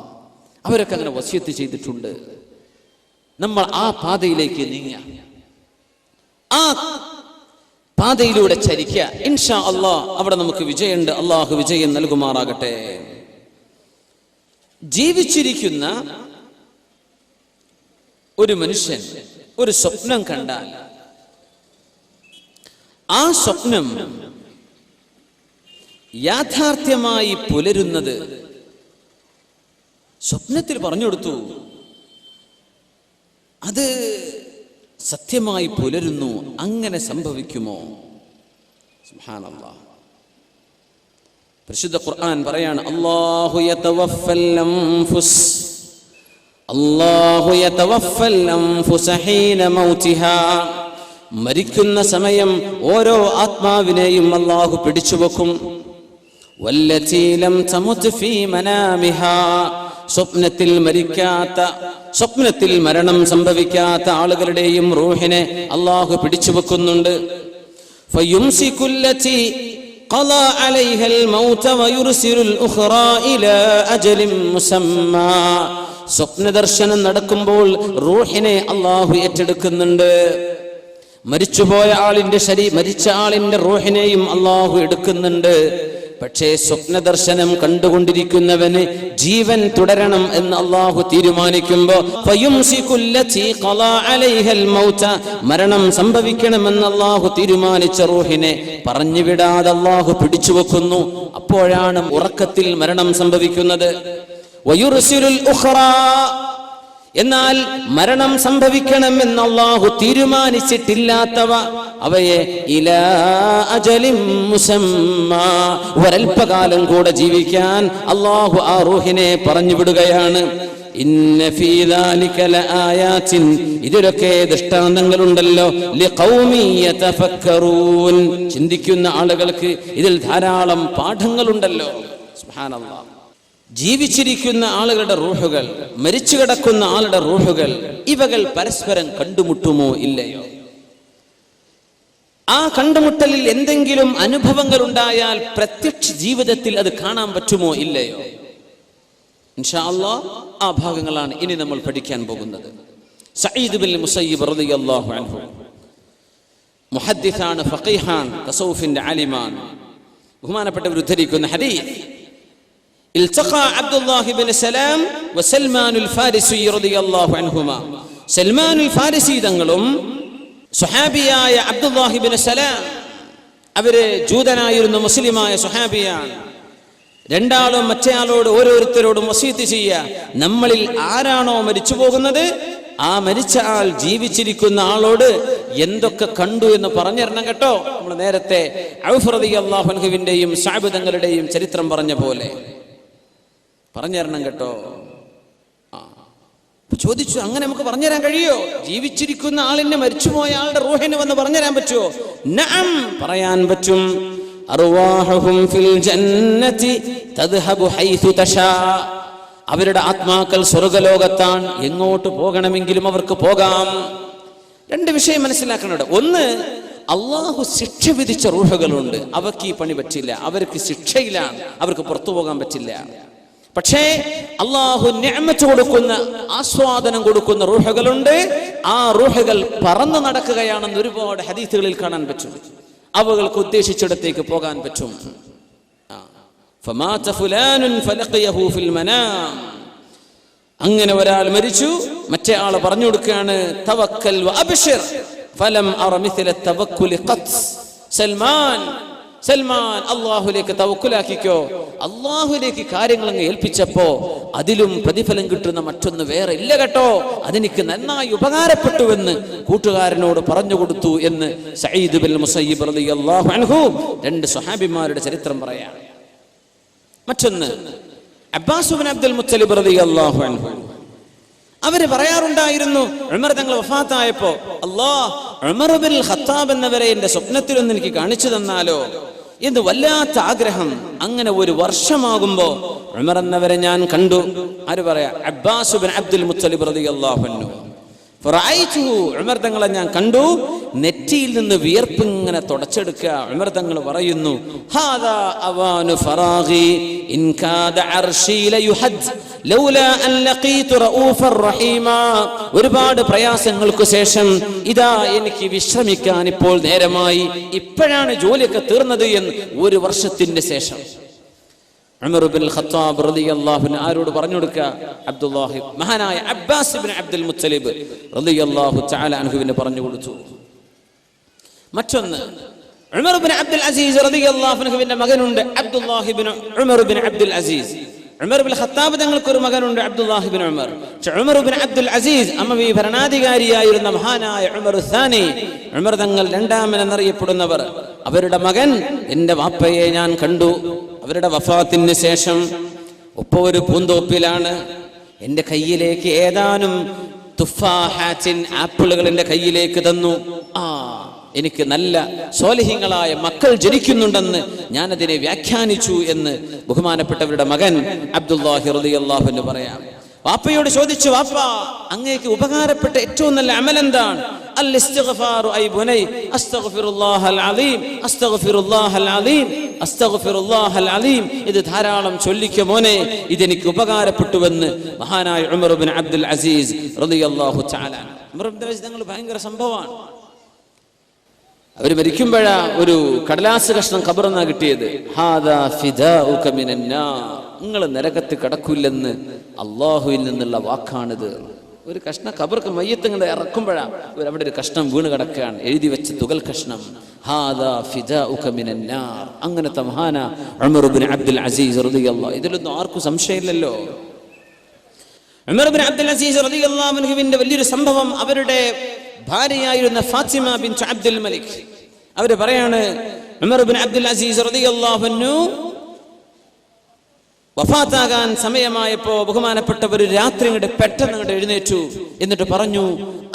Speaker 1: അവരൊക്കെ അങ്ങനെ വസിയത്ത് ചെയ്തിട്ടുണ്ട്. നമ്മൾ ആ പാതയിലേക്ക് നീങ്ങുക, ആ പാതയിലൂടെ ചരിക്കുക. ഇൻഷാ അല്ലാഹ് അവിടെ നമുക്ക് വിജയമുണ്ട്. അള്ളാഹു വിജയം നൽകുമാറാകട്ടെ. ജീവിച്ചിരിക്കുന്ന ഒരു മനുഷ്യൻ ഒരു സ്വപ്നം കണ്ടാൽ ആ സ്വപ്നം യാഥാർത്ഥ്യമായി പുലരുന്നത് സ്വപ്നത്തിൽ പറഞ്ഞു കൊടുത്തു, അത് സത്യമായി പുലരുന്നു. അങ്ങനെ സംഭവിക്കുമോ? സുബ്ഹാനല്ലാഹ്. പരിശുദ്ധ ഖുർആൻ പറയാണ്, അല്ലാഹു യതവഫൽ അൻഫുസ്, അല്ലാഹു യതവഫൽ അൻഫുസ ഹീന മൗതിഹാ. മരിക്കുന്ന സമയം ഓരോ ആത്മാവിനെയും അല്ലാഹു പിടിച്ചുവെക്കും. വല്ലതീ ലം തമുത് ഫീ മനാമിഹാ. സ്വപ്നത്തിൽ മരിക്കാത്ത, സ്വപ്നത്തിൽ മരണം സംഭവിക്കാത്ത ആളുകളുടെയും റൂഹിനെ അല്ലാഹു പിടിച്ചു വെക്കുന്നുണ്ട്. ഫയുംസികുല്ലതി ഖളാ അലൈഹൽ മൗത വയുർസിലുൽ ഉഖ്റാ ഇലാ അജലിൻ മുസമ്മാ. സ്വപ്നദർശനം നടക്കുമ്പോൾ റൂഹിനെ അല്ലാഹു ഏറ്റെടുക്കുന്നുണ്ട്. മരിച്ചുപോയ ആളിന്റെ മരിച്ച ആളിന്റെ റൂഹിനെയും അല്ലാഹു എടുക്കുന്നുണ്ട്. പക്ഷേ സ്വപ്നദർശനം കണ്ടുകൊണ്ടിരിക്കുന്നവന് ജീവൻ തുടരണം എന്ന് അല്ലാഹു തീരുമാനിക്കുമ്പോ മരണം സംഭവിക്കണമെന്ന് അല്ലാഹു തീരുമാനിച്ച റൂഹിനെ പറഞ്ഞുവിടാതെ അല്ലാഹു പിടിച്ചു വെക്കുന്നു. അപ്പോഴാണ് ഉറക്കത്തിൽ മരണം സംഭവിക്കുന്നത്. വയുർസിലുൽ ഉഖ്റാ. എന്നാൽ മരണം സംഭവിക്കണമെന്ന് അല്ലാഹു തീരുമാനിച്ചിട്ടില്ലാത്തവ അവയെ ഇലാ അജലിൻ മുസമ്മാ, ഒരൽപകാലം കൂടെ ജീവിക്കാൻ അല്ലാഹു ആ റൂഹിനെ പറഞ്ഞു വിടുകയാണ്. ഇന്ന ഫീ ദാലിക ലആയാതിൻ, ഇതിലൊക്കെ ദൃഷ്ടാന്തങ്ങളുണ്ടല്ലോ, ലിഖൗമി യതഫക്കറൂൻ, ചിന്തിക്കുന്ന ആളുകൾക്ക് ഇതിൽ ധാരാളം പാഠങ്ങളുണ്ടല്ലോ. സുബ്ഹാനല്ലാഹ്. ജീവിച്ചിരിക്കുന്ന ആളുകളുടെ റൂഹുകൾ, മരിച്ചു കിടക്കുന്ന ആളുടെ റൂഹുകൾ, ഇവകൾ പരസ്പരം കണ്ടുമുട്ടുമോ ഇല്ലയോ? ആ കണ്ടുമുട്ടലിൽ എന്തെങ്കിലും അനുഭവങ്ങൾ ഉണ്ടായാൽ പ്രത്യക്ഷ ജീവിതത്തിൽ അത് കാണാൻ പറ്റുമോ ഇല്ലയോ? ഇൻഷാ അല്ലാഹ് ആ ഭാഗങ്ങളാണ് ഇനി നമ്മൾ പഠിക്കാൻ പോകുന്നത്. സഈദ് ബിൻ മുസയ്യിബ് റളിയല്ലാഹു അൻഹു മുഹദ്ദിസാണ്, ഫഖീഹാൻ, തസൗഫിന്റെ ആലിമാണ്. ബഹുമാനപ്പെട്ടവർ ഉദ്ധരിക്കുന്ന ഹദീസ്, التقى عبد الله بن سلام وسلمان الفارسي رضي الله عنهما. സൽമാൻ ഫാരിസി തങ്ങളും സുഹാബിയായ അബ്ദുല്ലാഹി ബിൻ സലാം, അവര് ജൂതനായിരുന്ന മുസ്ലിമായ സുഹാബിയാണ്. രണ്ടാളും മറ്റേയാളോട് ഓരോരുത്തരോടും വസീയത്ത് ചെയ്യുക, നമ്മളിൽ ആരാണോ മരിച്ചു പോകുന്നത് ആ മരിച്ച ആൾ ജീവിച്ചിരിക്കുന്ന ആളോട് എന്തൊക്കെ കണ്ടു എന്ന് പറഞ്ഞിരണം കേട്ടോ. നമ്മൾ നേരത്തെ ഔഫ് റളിയല്ലാഹു അൻഹുവിന്റെയും സഅബ് തങ്ങളുടെയും ചരിത്രം പറഞ്ഞ പോലെ പറഞ്ഞുതരണം കേട്ടോ. ചോദിച്ചു, അങ്ങനെ നമുക്ക് പറഞ്ഞുതരാൻ കഴിയോ? ജീവിച്ചിരിക്കുന്ന ആളിനെ മരിച്ചുപോയ ആളുടെ റൂഹിനെ വന്ന് പറഞ്ഞുതരാൻ പറ്റുമോ? നഅം, പറയാൻ പറ്റും. അർവാഹുഹും ഫിൽ ജന്നതി തദ്ഹബു ഹൈതു തശാ. അവരുടെ ആത്മാക്കൾ സ്വർഗ്ഗലോകത്താണ്, എങ്ങോട്ട് പോകണമെങ്കിലും അവർക്ക് പോകാം. രണ്ട് വിഷയം മനസ്സിലാക്കണം. ഒന്ന്, അള്ളാഹു ശിക്ഷ വിധിച്ച റൂഹുകളുണ്ട്, അവർക്ക് ഈ പണി പറ്റില്ല, അവർക്ക് ശിക്ഷയിലാണ്, അവർക്ക് പുറത്തു പോകാൻ പറ്റില്ല. പക്ഷേ അള്ളാഹു നിഅമത്ത് കൊടുക്കുന്ന, ആസ്വാദനം കൊടുക്കുന്ന റൂഹുകളുണ്ട്. ആ റൂഹുകൾ പറന്നു നടക്കുകയാണെന്ന് ഒരുപാട് ഹദീസുകളിൽ കാണാൻ പറ്റും. അവകൾക്ക് ഉദ്ദേശിച്ചിടത്തേക്ക് പോകാൻ പറ്റും. ഫമാത ഫുലാനുൻ ഫലഖിയഹു ഫിൽ മനാം. അങ്ങനെ ഒരാൾ മരിച്ചു, മറ്റേ ആൾ പറഞ്ഞു കൊടുക്കുകയാണ്, തവക്കൽ വഅബ്ശിർ ഫലം അറ മിസ്ല തവക്കുലി ഖത്ത്. സൽമാൻ അള്ളാഹുലേക്ക് തവക്കുലാക്കിക്കോ. അള്ളാഹുലേക്ക് കാര്യങ്ങൾ അങ്ങ് ഏൽപ്പിച്ചപ്പോ അതിലും പ്രതിഫലം കിട്ടുന്ന മറ്റൊന്ന് വേറെ ഇല്ല കേട്ടോ, അതെനിക്ക് നന്നായി ഉപകാരപ്പെട്ടുവെന്ന് കൂട്ടുകാരനോട് പറഞ്ഞു കൊടുത്തു എന്ന് സഈദ് ബിൻ മുസയ്യിബ് റളിയല്ലാഹു അൻഹു രണ്ട് സ്വഹാബിമാരുടെ ചരിത്രം പറയാം. മറ്റൊന്ന്, അബ്ബാസ് ബിൻ അബ്ദുൽ മുത്തലിബ് റളിയല്ലാഹു അൻഹു അവര് പറയാറുണ്ടായിരുന്നു, ഉമർ തങ്ങൾ വഫാത്തായപ്പോ, അല്ലാഹ് ഉമർ ബിൻ ഖത്താബ് എന്നവരെ എന്റെ സ്വപ്നത്തിലൊന്ന് എനിക്ക് കാണിച്ചു തന്നാലോ എന്ന് വല്ലാത്ത ആഗ്രഹം. അങ്ങനെ ഒരു വർഷമാകുമ്പോ ഉമർ എന്നവരെ ഞാൻ കണ്ടു. ആര് പറയാ? അബ്ബാസ് ബിൻ അബ്ദുൽ മുത്തലിബ് റളിയല്ലാഹു അൻഹു. ഉമർ തങ്ങളെ ഞാൻ കണ്ടു, നെറ്റിയിൽ നിന്ന് വിയർപ്പ് ഇങ്ങനെ തുടച്ചെടുക്കുക. ഉമർ തങ്ങൾ പറയുന്നു, ഹാദാ അവാനു ഫറാഗി ഇൻ കാദ അർശി ലയുഹദ് ലൗലാ അൻ ലഖീതു റഊഫർ റഹീമാ. ഒരുപാട് പ്രയാസങ്ങൾക്ക് ശേഷം ഇതാ എനിക്ക് വിശ്രമിക്കാൻ ഇപ്പോൾ നേരമായി, ഇപ്പോഴാണ് ജോലിയൊക്കെ തീർന്നത് എന്ന് ഒരു വർഷത്തിന്റെ ശേഷം ഉമർ ബിൻ ഖത്താബ് റളിയല്ലാഹു അൻഹു ആരോട് പറഞ്ഞു കൊടുക്കുക? അബ്ദുല്ലാഹി, മഹാനായ അബ്ബാസ് ബിൻ അബ്ദുൽ മുത്തലിബ് റളിയല്ലാഹു തആല അൻഹുവിനെ പറഞ്ഞു കൊടുത്തു. മറ്റൊന്ന്, ഉമർ ബിൻ അബ്ദുൽ അസീസ് റളിയല്ലാഹു അൻഹുവിന്റെ മകനുണ്ട് Abdullahi bin Umar bin Abdul Aziz. Umar bin Khattab തങ്ങൾക്ക് ഒരു മകനുണ്ട് Abdullahi bin Umar. Umar bin Abdul Aziz അമവി ഭരണാധികാരിയായിരുന്ന മഹാനായ ഉമർ സാനി, ഉമർ തങ്ങൾ രണ്ടാമൻ എന്നറിയപ്പെടുന്നവർ, അവരുടെ മകൻ, എന്റെ വാപ്പയെ ഞാൻ കണ്ടു അവരുടെ വഫാത്തിന് ശേഷം. ഉപ്പ ഒരു പൂന്തോപ്പിലാണ്. എന്റെ കയ്യിലേക്ക് ഏതാനും തുഫാഹാത്തിൻ ആപ്പിളുകൾ എന്റെ കയ്യിലേക്ക് തന്നു. എനിക്ക് നല്ല സ്വാലിഹീങ്ങളായ മക്കൾ ജനിക്കുന്നുണ്ടെന്ന് ഞാനതിനെ വ്യാഖ്യാനിച്ചു എന്ന് ബഹുമാനപ്പെട്ടവരുടെ മകൻ അബ്ദുല്ലാഹി റളിയല്ലാഹു അൻഹു പറയാം. വാപ്പയോട് ചോദിച്ചു, വാപ്പ അങ്ങേക്ക് ഉപകാരപ്പെട്ട ഏറ്റവും നല്ല അമൽ എന്താണ്? അൽ ഇസ്തിഗ്ഫാറു ഐ ബുനൈ അസ്തഗ്ഫിറുല്ലാഹൽ അലീം അസ്തഗ്ഫിറുല്ലാഹൽ അലീം അസ്തഗ്ഫിറുല്ലാഹൽ അലീം. ഇത് ധാരാളം ചൊല്ലിക്കോ മോനെ, ഇതെനിക്ക് ഉപകാരപ്പെട്ടുവെന്ന് മഹാനായ ഉമർ ബിൻ അബ്ദുൽ അസീസ് റളിയല്ലാഹു തആല. ഉമർ ബിൻ അസീസ് തങ്ങൾ ഭയങ്കര സംഭവമാണ്. അവര് മരിക്കുമ്പോഴാ ഒരു കടലാസ് കഷ്ണം ഖബറിന്നാ കിട്ടിയത്. ഹാദാ ഫിദാഉക മിനന്നാർ, നിങ്ങൾ നരകത്ത് കടക്കില്ലെന്ന് അള്ളാഹുവിൽ നിന്നുള്ള വാക്കാണിത്. ഒരു കഷ്ണം ഖബർക്ക് മയ്യത്ത് ഇങ്ങനെ ഇറക്കുമ്പോഴാ അവിടെ ഒരു കഷ്ണം വീണ് കിടക്കുകയാണ്, എഴുതി വെച്ച തുകൽ കഷ്ണം. ഹാദാ ഫിദാഉക മിനന്നാർ. അങ്ങനത്തെ മഹാന ഉമർ ബിൻ അബ്ദുൽ അസീസ് റളിയല്ലാഹു. ഇതിലൊന്നും ആർക്കും സംശയമില്ലല്ലോ. ഉമർ ബിൻ അബ്ദുൽ അസീസ് റളിയല്ലാഹു അൻഹുവിന്റെ വലിയൊരു സംഭവം, അവരുടെ ഭാര്യയായിരുന്ന ഫാത്തിമ ബിൻത് അബ്ദുൽ മലിക്, അവര് പറയാണ്, ഉമർ ബിൻ അബ്ദുൽ അസീസ് റളിയല്ലാഹു അൻഹു വഫാത്താകാൻ സമയമായപ്പോ ബഹുമാനപ്പെട്ടവർ രാത്രി പെട്ടെന്ന് എഴുന്നേറ്റു. എന്നിട്ട് പറഞ്ഞു,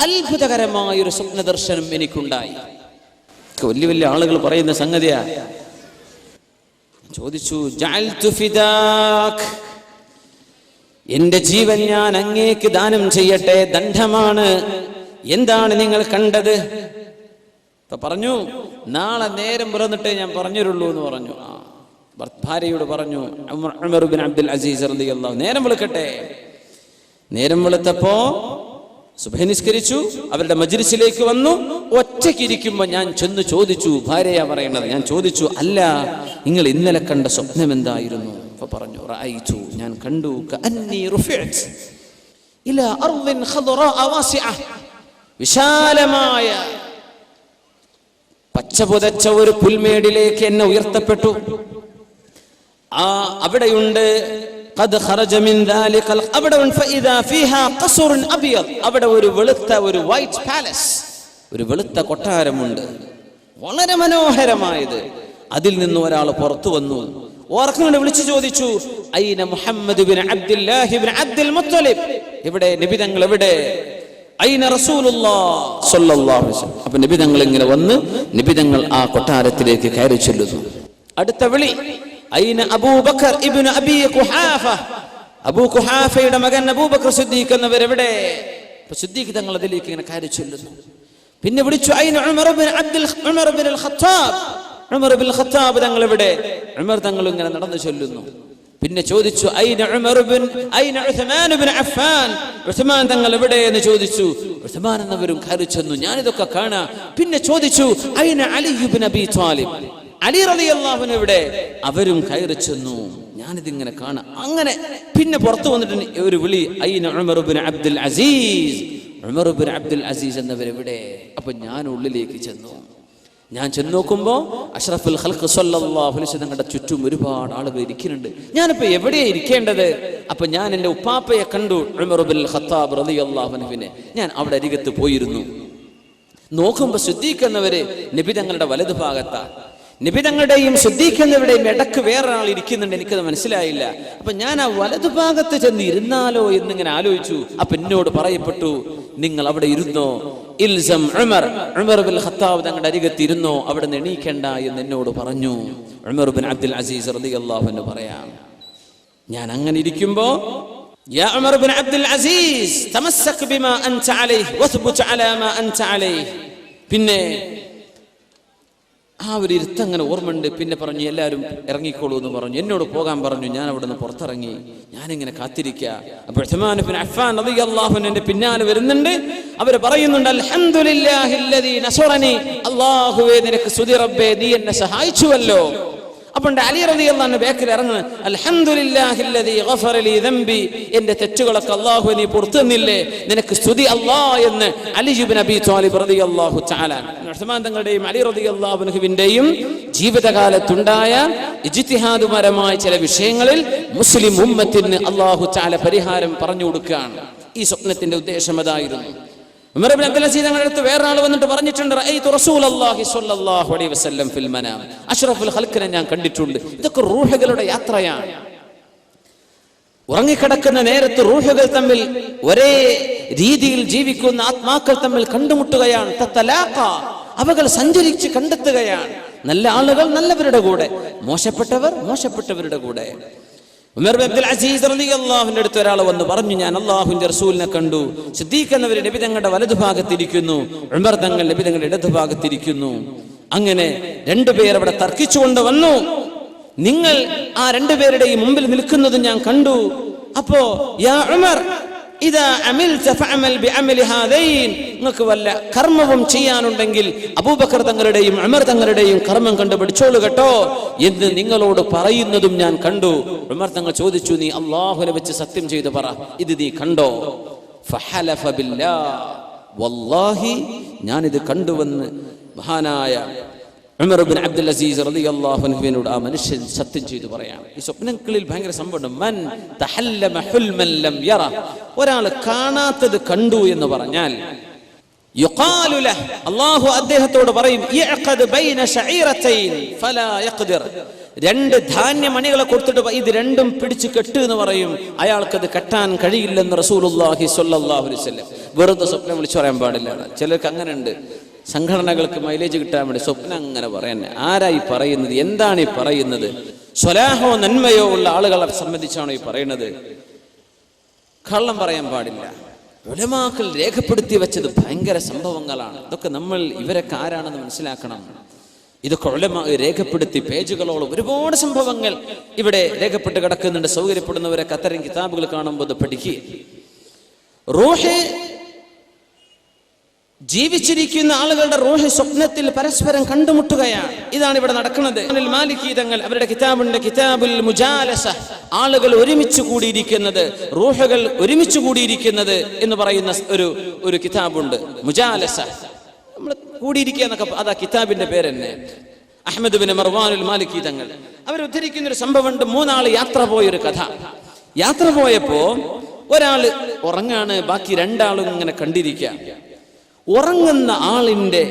Speaker 1: അത്ഭുതകരമായൊരു സ്വപ്ന ദർശനം എനിക്കുണ്ടായി. വലിയ വലിയ ആളുകൾ പറയുന്ന സംഗതിയാ. ചോദിച്ചു, ജഅൽതു ഫിദാക്, എന്റെ ജീവൻ ഞാൻ അങ്ങേക്ക് ദാനം ചെയ്യട്ടെ, ദണ്ഡമാണ്. എന്താണ് നിങ്ങൾ കണ്ടത്? അപ്പൊ പറഞ്ഞു, നാളെ നേരം പിറന്നിട്ടേ ഞാൻ പറഞ്ഞുള്ളൂ എന്ന് പറഞ്ഞു. ഭാര്യയോട് പറഞ്ഞു ഉമർ ബിൻ അബ്ദുൽ അസീസ് റളിയല്ലാഹു, നേരം വെളുക്കട്ടെ. നേരം വെളുത്തപ്പോ സുബ്ഹി നിസ്കരിച്ചു, അവരുടെ മജ്ലിസിലേക്ക് വന്നു. ഒറ്റയ്ക്ക് ഇരിക്കുമ്പോ ഞാൻ ചെന്ന് ചോദിച്ചു, ഭാര്യയാ പറയണത്, ഞാൻ ചോദിച്ചു, അല്ല നിങ്ങൾ ഇന്നലെ കണ്ട സ്വപ്നം എന്തായിരുന്നു? അപ്പൊ പറഞ്ഞു, റഅയ്തു, ഞാൻ കണ്ടു, കഅന്നി റുഫിഅത് ഇലാ അർദിൻ ഖദറാ വാസിഅ, വിശാലമായ പച്ചപുതച്ച ഒരു പുൽമേടിലേക്ക് എന്നെ ഉയർത്തപ്പെട്ടു. അവിടെയുണ്ട് ഖദ് ഖറജ മിൻ ദാലിക അവിടെ ഫഇദാ ഫീഹാ ഖസ്റുൻ അബിയദ്, അവിടെ ഒരു വെളുത്ത ഒരു വൈറ്റ് പാലസ്, ഒരു വെളുത്ത കൊട്ടാരമുണ്ട്, വളരെ മനോഹരമായത്. അതിൽ നിന്ന് ഒരാൾ പുറത്തു വന്നു, ഓർക്കുകൊണ്ട് വിളിച്ചു ചോദിച്ചു, ഐന Muhammad bin Abdullahi bin Abdul Muttalib, എവിടെ നബി തങ്ങൾ, എവിടെ? ഐന റസൂലുള്ളാഹ് സ്വല്ലല്ലാഹു അലൈഹി വസല്ലം. അപ്പോൾ നബി തങ്ങൾ ഇങ്ങനെ വന്ന് നബി തങ്ങൾ ആ കൊട്ടാരത്തിലേക്ക് കയറി ചെല്ലുന്നു. അടുത്ത വിളി, ഐന അബൂബക്കർ ഇബ്നു അബീ ഖുഹാഫ, അബൂ ഖുഹാഫയുടെ മകൻ അബൂബക്കർ സിദ്ദീഖ് എന്നവർ എവിടെ? അപ്പോൾ സിദ്ദീഖ് തങ്ങൾ അതിലേക്ക് ഇങ്ങനെ കയറി ചെല്ലുന്നു. പിന്നെ വിളിച്ചു, ഐന ഉമർ ബിൻ അൽ ഖത്താബ്, ഉമർ ബിൻ ഖത്താബ് തങ്ങൾ എവിടെ? ഉമർ തങ്ങൾ ഇങ്ങനെ നടന്നു ചെല്ലുന്നു. പിന്നെ ചോദിച്ചു, ഐന ഉസ്മാൻ ബിൻ അഫ്ഫാൻ, ഉസ്മാൻ തങ്ങൾ എവിടെ എന്ന് ചോദിച്ചു. ഉസ്മാൻ എന്നവരും കയറി ചെന്നു. ഞാനിതൊക്കെ കാണാം. പിന്നെ ചോദിച്ചു, ഐന അലി ഇബ്നു അബീ ത്വാലിബ്, അലി റളിയല്ലാഹു അൻഹു എവിടെ? അവരും കയറി ചെന്നു. ഞാനിതിങ്ങനെ കാണാം. അങ്ങനെ പിന്നെ പുറത്തു വന്നിട്ട് ഒരു വിളി, ഐന Umar bin Abdul Aziz, Umar bin Abdul Aziz എന്നവരെവിടെ? അപ്പൊ ഞാൻ ഉള്ളിലേക്ക് ചെന്നു. ഞാൻ ചെന്ന് നോക്കുമ്പോ അഷ്റഫുൽ ഖൽഖ് സ്വല്ലല്ലാഹു അലൈഹി വസല്ലം തങ്ങളുടെ ചുറ്റും ഒരുപാട് ആളുകൾ ഇരിക്കുന്നുണ്ട്. ഞാനിപ്പോ എവിടെയാ ഇരിക്കേണ്ടത്? അപ്പൊ ഞാൻ എൻ്റെ ഉപ്പാപ്പയെ കണ്ടു, ഉമർ ബിൻ ഖത്താബ് റളിയല്ലാഹു അൻഹുവിനെ. ഞാൻ അവിടെ അരികത്ത് പോയിരുന്നു. നോക്കുമ്പോ സിദ്ദീഖ് എന്നവര് നബി തങ്ങളുടെ വലതു ഭാഗത്താ. നബി തങ്ങളുടെയും സിദ്ദീഖിന്റെയും ഇടക്ക് വേറൊരാൾ ഇരിക്കുന്നുണ്ട്, എനിക്കത് മനസ്സിലായില്ല. അപ്പൊ ഞാൻ ആ വലതുഭാഗത്ത് ചെന്ന് ഇരുന്നാലോ എന്നിങ്ങനെ ആലോചിച്ചു. അപ്പൊ എന്നോട് പറയപ്പെട്ടു, നിങ്ങൾ അവിടെ ഇരുന്നോ, ഇൽസം ഉമർ ബിൻ ഖത്താബ് തങ്ങളുടെ അരികത്ത് ഇരുന്നോ, അവിടെ നിന്ന് എണീക്കണ്ട എന്ന് എന്നോട് പറഞ്ഞു. ഉമർ ബിൻ അബ്ദുൽ അസീസ് റളിയല്ലാഹു അൻഹു പറയാം, ഞാൻ അങ്ങനെ ഇരിക്കുമ്പോ യാ ഉമർ ബിൻ അബ്ദുൽ അസീസ് തമസ്സക് ബിമാ അൻത അലൈഹി വസ്ബുത് അലാ മാ അൻത അലൈഹി. പിന്നെ ആ ഒരു ഇരുത്തങ്ങനെ ഓർമ്മയുണ്ട്. പിന്നെ പറഞ്ഞു, എല്ലാവരും ഇറങ്ങിക്കോളൂ എന്ന് പറഞ്ഞു. എന്നോട് പോകാൻ പറഞ്ഞു. ഞാൻ അവിടെ നിന്ന് പുറത്തിറങ്ങി. ഞാനിങ്ങനെ കാത്തിരിക്കുക. അപ്പോൾ ഉസ്മാൻ ഇബ്നു അഫ്ഫാൻ റളിയല്ലാഹു അൻഹു എൻ്റെ പിന്നാലെ വരുന്നുണ്ട്. അവർ പറയുന്നുണ്ട്, അൽഹംദുലില്ലാഹില്ലദീ നസറനി, അല്ലാഹുവേ നിനക്ക് സ്തുതി റബ്ബേ, നീ എന്നെ സഹായിച്ചുവല്ലോ. അപ്പോൾ അലി റളിയല്ലാഹു അൻഹു ബാക്കിൽ ഇറങ്ങുന്നു, അൽഹംദുലില്ലാഹില്ലദീ ഗഫറ ലീ ദംബി, എൻ്റെ തെറ്റുകളൊക്കെ അല്ലാഹു നീ പുറത്തു തന്നില്ലേ, നിനക്ക് സ്തുതി അല്ലാഹ് എന്ന് അലി ഇബ്നു അബീ ത്വാലിബ് റളിയല്ലാഹു തആല ഉസ്മാൻ തങ്ങളുടെയും അലി റളിയല്ലാഹു അൻഹുവിന്റെയും ജീവിതകാലത്തുണ്ടായ ഇജ്തിഹാദുപരമായ ചില വിഷയങ്ങളിൽ മുസ്ലിം ഉമ്മത്തിന് അല്ലാഹു തആല പരിഹാരം പറഞ്ഞു കൊടുക്കുകയാണ്. ഈ സ്വപ്നത്തിന്റെ ഉദ്ദേശം അതായിരുന്നു. ഉമർ ഇബ്നു അബ്ദുൽ അസീസ് തങ്ങളുടെ അടുത്ത് വേറെ ആൾ വന്നിട്ട് പറഞ്ഞിട്ടുണ്ട്, റഅയ്തു റസൂലല്ലാഹി സ്വല്ലല്ലാഹു അലൈഹി വസല്ലം ഫിൽ മനാം, അഷ്റഫുൽ ഖൽഖിനെ ഞാൻ കണ്ടിട്ടുണ്ട്. ഇതൊക്കെ റൂഹുകളുടെ യാത്രയാണ്. ഉറങ്ങിക്കിടക്കുന്ന നേരത്ത് റൂഹുകൾ തമ്മിൽ ഒരേ രീതിയിൽ ജീവിക്കുന്ന ആത്മാക്കൾ തമ്മിൽ കണ്ടുമുട്ടുകയാണ്. തതലാഖ, അവകൾ സഞ്ചരിച്ച് കണ്ടെത്തുകയാണ്. നല്ല ആളുകൾ നല്ലവരുടെ കൂടെ, മോശപ്പെട്ടവർ മോശപ്പെട്ടവരുടെ കൂടെ. ഉമർ ബിൻ അബ്ദുൽ അസീസ് റളിയല്ലാഹു അൻഹു അടുത്ത് ഒരാൾ വന്ന് പറഞ്ഞു, ഞാൻ അല്ലാഹുവിന്റെ റസൂലിനെ കണ്ടു. സിദ്ദീഖ് എന്നവർ നബി തങ്ങളുടെ വലതുഭാഗത്തിരിക്കുന്നു, ഉമർ തങ്ങൾ നബി തങ്ങളുടെ ഇടതുഭാഗത്തിരിക്കുന്നു. അങ്ങനെ രണ്ടുപേർ അവിടെ തർക്കിച്ചുകൊണ്ട് വന്നു. നിങ്ങൾ ആ രണ്ടുപേരുടെയും മുമ്പിൽ നിൽക്കുന്നത് ഞാൻ കണ്ടു. അപ്പോ യാ ഉമർ ഇദാ അമിൽത ഫഅമൽ ബിഅമലി ഹാദൈൻ, നിങ്ങൾക്ക് വല്ല കർമ്മവും ചെയ്യാനുണ്ടെങ്കിൽ അബൂബക്കർ തങ്ങളുടെയും ഉമർ തങ്ങളുടെയും കർമ്മം കണ്ടു പഠിച്ചോളൂ കേട്ടോ എന്ന് നിങ്ങളോട് പറയുന്നതും ഞാൻ കണ്ടു. ഉമർ തങ്ങൾ ചോദിച്ചു, നീ അല്ലാഹുവിനെ വെച്ച് സത്യം ചെയ്തു പറ, ഇത് നീ കണ്ടോ? ഫഹലഫ ബില്ലാഹ്, വല്ലാഹി ഞാനിത് കണ്ടുവെന്ന് മഹാനായ ഉമർ ഇബ്നു അബ്ദുൽ അസീസ് റളിയല്ലാഹു അൻഹുവിനോട് ആ മനുഷ്യൻ സത്യം ചെയ്തു പറയാണ്. ഈ സ്വപ്നങ്ങളിൽ ഭയങ്കര സംഭവമുണ്ട്. മൻ തഹല്ലമ ഹുൽമൻ ലം യറ, ഒരാൾ കാണാത്തത് കണ്ടു എന്ന് പറഞ്ഞാൽ യുഖാലു ലഹ്, അല്ലാഹു അദ്ദേഹത്തോട് പറയും, യഖദ് ബൈന ശഈറതൈൻ ഫലാ യഖ്ദിർ, രണ്ട് ധാന്യമണികളെ കൊടുത്തിട്ട് ഇത് രണ്ടും പിടിച്ചു കെട്ട് എന്ന് പറയും. അയാൾക്കത് കെട്ടാൻ കഴിയില്ലെന്ന് റസൂലുള്ളാഹി സ്വല്ലല്ലാഹു അലൈഹി വസല്ലം. വെറുതെ സ്വപ്നം വിളിച്ചു പറയാൻ പാടില്ല. ചിലർക്ക് അങ്ങനെ ഉണ്ട്, സംഘടനകൾക്ക് മൈലേജ് കിട്ടാൻ വേണ്ടി സ്വപ്നം അങ്ങനെ പറയാൻ. ആരായി പറയുന്നത്? എന്താണ് ഈ പറയുന്നത്? സ്വലാഹോ നന്മയോ ഉള്ള ആളുകളെ സംബന്ധിച്ചാണോ ഈ പറയുന്നത്? കള്ളം പറയാൻ പാടില്ല. ഉലമാക്കൾ രേഖപ്പെടുത്തി വെച്ചത് ഭയങ്കര സംഭവങ്ങളാണ്. ഇതൊക്കെ നമ്മൾ ഇവരൊക്കെ ആരാണെന്ന് മനസ്സിലാക്കണം. ഇതൊക്കെ ഉലമാ രേഖപ്പെടുത്തി പേജുകളോളം ഒരുപാട് സംഭവങ്ങൾ ഇവിടെ രേഖപ്പെട്ട് കിടക്കുന്നുണ്ട്. സൗകര്യപ്പെടുന്നവരൊക്കെ അത്തരം കിതാബുകൾ കാണുമ്പോൾ അത് പഠിക്കുക. റൂഹ്, ജീവിച്ചിരിക്കുന്ന ആളുകളുടെ റൂഹ് സ്വപ്നത്തിൽ പരസ്പരം കണ്ടുമുട്ടുകയാണ്. ഇതാണ് ഇവിടെ നടക്കുന്നത്. മാലികി തങ്ങൾ അവരുടെ കിതാബുണ്ട്, കിതാബുൽ മുജാലസ, ആളുകൾ ഒരുമിച്ച് കൂടിയിരിക്കുന്നത്, റൂഹുകൾ ഒരുമിച്ച് കൂടിയിരിക്കുന്നത് എന്ന് പറയുന്ന ഒരു കിതാബുണ്ട്, മുജാലസ. നമ്മൾ കൂടിയിരിക്കുക എന്നൊക്കെ അതാ കിതാബിന്റെ പേര് തന്നെ. അഹ്മദ് ബിൻ മർവാനുൽ മാലികി തങ്ങൾ അവർ ഉദ്ധരിക്കുന്ന ഒരു സംഭവമുണ്ട്. മൂന്നാള് യാത്ര പോയൊരു കഥ. യാത്ര പോയപ്പോ ഒരാള് ഉറങ്ങാണ്, ബാക്കി രണ്ടാളും ഇങ്ങനെ കണ്ടിരിക്കുക. ഉറങ്ങുന്ന ആളിന്റെ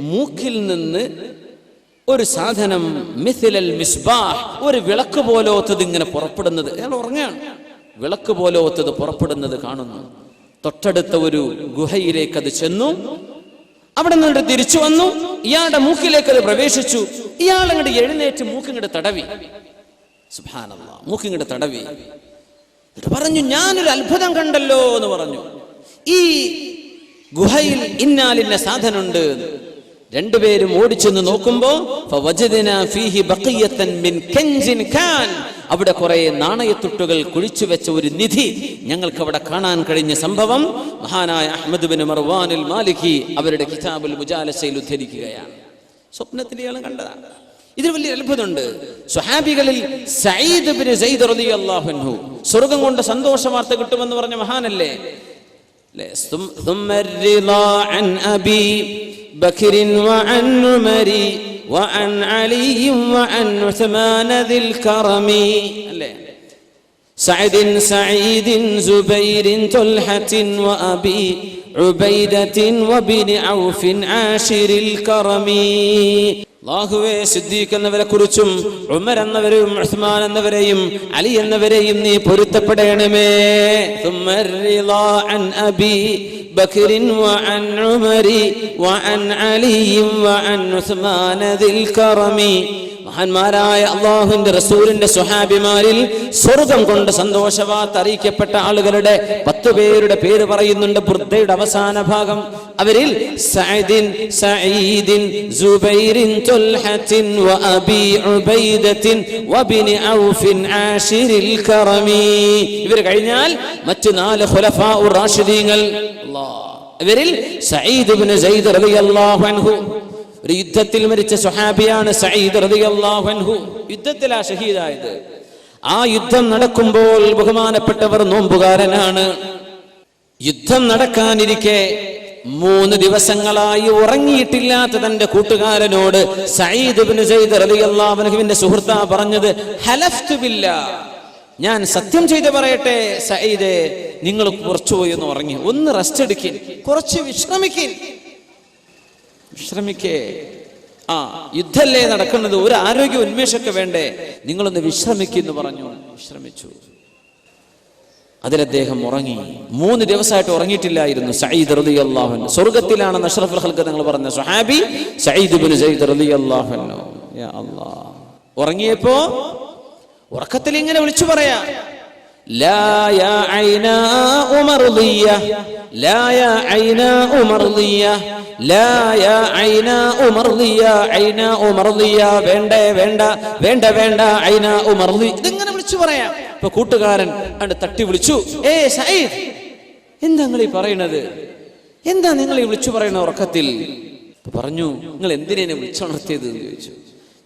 Speaker 1: മൂക്കിൽ നിന്ന് ഒരു സാധനം, മിഥിലൽ മിസ്ബാഹ്, ഒരു വിളക്ക് പോലോത്തത് ഇങ്ങനെ പുറപ്പെടുന്നത്. അയാൾ ഉറങ്ങാണ്, വിളക്ക് പോലോത്തത് പുറപ്പെടുന്നത് കാണുന്നു. തൊട്ടടുത്ത ഒരു ഗുഹയിലേക്ക് അത് ചെന്നു. അവിടെ നിന്നിട്ട് തിരിച്ചു വന്നു. ഇയാളുടെ മൂക്കിലേക്ക് അത് പ്രവേശിച്ചു. ഇയാൾ അങ്ങോട്ട് എഴുന്നേറ്റ് മൂക്കിങ്ങോട്ട് തടവി. സുബ്ഹാനല്ലാഹ്, മൂക്കിങ്ങോട്ട് തടവി. പറഞ്ഞു, ഞാനൊരു അത്ഭുതം കണ്ടല്ലോ എന്ന് പറഞ്ഞു. ഈ ഗുഹയിൽ ഇന്നാലിന്ന സാധനമുണ്ട്. രണ്ടുപേരും ഓടിച്ചെന്ന് നോക്കുമ്പോ അവിടെ കുറെ നാണയത്തുട്ടുകൾ കുഴിച്ചു വെച്ച ഒരു നിധി ഞങ്ങൾക്ക് അവിടെ കാണാൻ കഴിഞ്ഞ സംഭവം മഹാനായ അഹ്മദ് ബിൻ മർവാനുൽ മാലികി അവരുടെ കിതാബുൽ മുജാലസയിൽ ഉദ്ധരിക്കുകയാണ്. സ്വപ്നത്തിൽ ഇയാൾ കണ്ടതാണ്. ഇതിൽ വലിയ അത്ഭുതമുണ്ട്. സ്വഹാബികളിൽ സഈദ് ബിൻ സൈദ് റളിയല്ലാഹു അൻഹു സ്വർഗ്ഗം കൊണ്ട് സന്തോഷ വാർത്ത കിട്ടുമെന്ന് പറഞ്ഞ മഹാനല്ലേ. ثم الرضا عن أبي بكر وعن عمر وعن علي وعن عثمان ذي الكرم سعد سعيد زبير طلحة وأبي ഉബൈദത്തിൻ വബിനി ഔഫിൻ ആശിരിൽ കറമി. അല്ലാഹുവേ, സിദ്ദീഖ് എന്നവരെ കുറിച്ചും ഉമർ എന്നവരെയും ഉസ്മാൻ എന്നവരെയും അലി എന്നവരെയും നീ പൊരുത്തപ്പെടണമേ. ثم الرضا عن أبي بكر وعن عمر وعن علي وعن عثمان ذي الكرم. മഹാന്മാരായ അല്ലാഹുവിന്റെ റസൂലിന്റെ സ്വഹാബിമാരിൽ സ്വർഗം കൊണ്ട് സന്തോഷവാർത്ത അറിയിക്കപ്പെട്ട ആളുകളുടെ 10 പേരുടെ പേര് പറയുന്നുണ്ട് ബുർദയുടെ അവസാന ഭാഗം. അവരിൽ സഅദിൻ, സഈദിൻ, സുബൈറിൻ, തുൽഹത്തിൻ വഅബി ഉബൈദത്തിൻ വബിനി ഔഫിൻ ആശിരിൽ കറമി. ഇവർ കഴിഞ്ഞാൽ മറ്റു 4 ഖുലഫാഉർ റാഷിദീങ്ങൾ. ഇവരിൽ സഈദ് ഇബ്നു സൈദ് റളിയല്ലാഹു അൻഹു, ഒരു യുദ്ധത്തിൽ മരിച്ച സ്വഹാബിയാണ് സഈദ് റളിയല്ലാഹു അൻഹു. യുദ്ധത്തിലാ ഷഹീദായത്. ആ യുദ്ധം നടക്കുമ്പോൾ ബഹുമാനപ്പെട്ടവർ നോമ്പുകാരനാണ്. യുദ്ധം നടക്കാനിരിക്കെ 3 ദിവസങ്ങളായി ഉറങ്ങിയിട്ടില്ലാത്ത തന്റെ കൂട്ടുകാരനോട് സഈദ് ഇബ്നു സൈദ് റളിയല്ലാഹു അൻഹുവിന്റെ സുഹൃത്താ പറഞ്ഞത്, ഹലഫ്തു ബില്ലാഹ്, ഞാൻ സത്യം ചെയ്ത് പറയട്ടെ സഈദേ, നിങ്ങൾ കുറച്ചുപോയി ഒന്ന് ഉറങ്ങി, ഒന്ന് റെസ്റ്റ് എടുക്കിൻ, കുറച്ച് വിശ്രമിക്കേ. യുദ്ധല്ലേ നടക്കുന്നത്, ഒരു ആരോഗ്യ ഉന്മേഷമൊക്കെ വേണ്ടേ, നിങ്ങളൊന്ന് വിശ്രമിക്കുന്നു പറഞ്ഞു. വിശ്രമിച്ചു. അതിലദ്ദേഹം ഉറങ്ങി. 3 ദിവസമായിട്ട് ഉറങ്ങിയിട്ടില്ലായിരുന്നു സഈദ് റളിയല്ലാഹു അൻഹു. സ്വർഗ്ഗത്തിലാണെന്ന് അഷ്റഫുൽ ഖൽഖ് തങ്ങൾ പറഞ്ഞ സ്വഹാബി സഈദ് ഇബ്നു സൈദ് റളിയല്ലാഹു അൻഹു. യാ അല്ലാഹ്, ഉറങ്ങിയപ്പോ ഉറക്കത്തിൽ ഇങ്ങനെ വിളിച്ചു പറയാ, ലാ യാ ഐനാ ഉമർദിയ, ലാ യാ ഐനാ ഉമർദിയ, ലാ യാ ഐനാ ഉമർദിയ, ഐനാ ഉമർദിയ, വേണ്ട വേണ്ട വേണ്ട വേണ്ട ഐനാ ഉമർദി. ഇതിങ്ങനെ വിളിച്ചു പറയാ. ഇപ്പൊ കൂട്ടുകാരൻ അണ്ട് തട്ടി വിളിച്ചു, ഏ സഈദ്, എന്താ നിങ്ങൾ ഈ പറയണത്? എന്താ നിങ്ങൾ ഈ വിളിച്ചു പറയണ ഉറക്കത്തിൽ? പറഞ്ഞു, നിങ്ങൾ എന്തിനെ വിളിച്ചുണർത്തിയത് എന്ന് ചോദിച്ചു.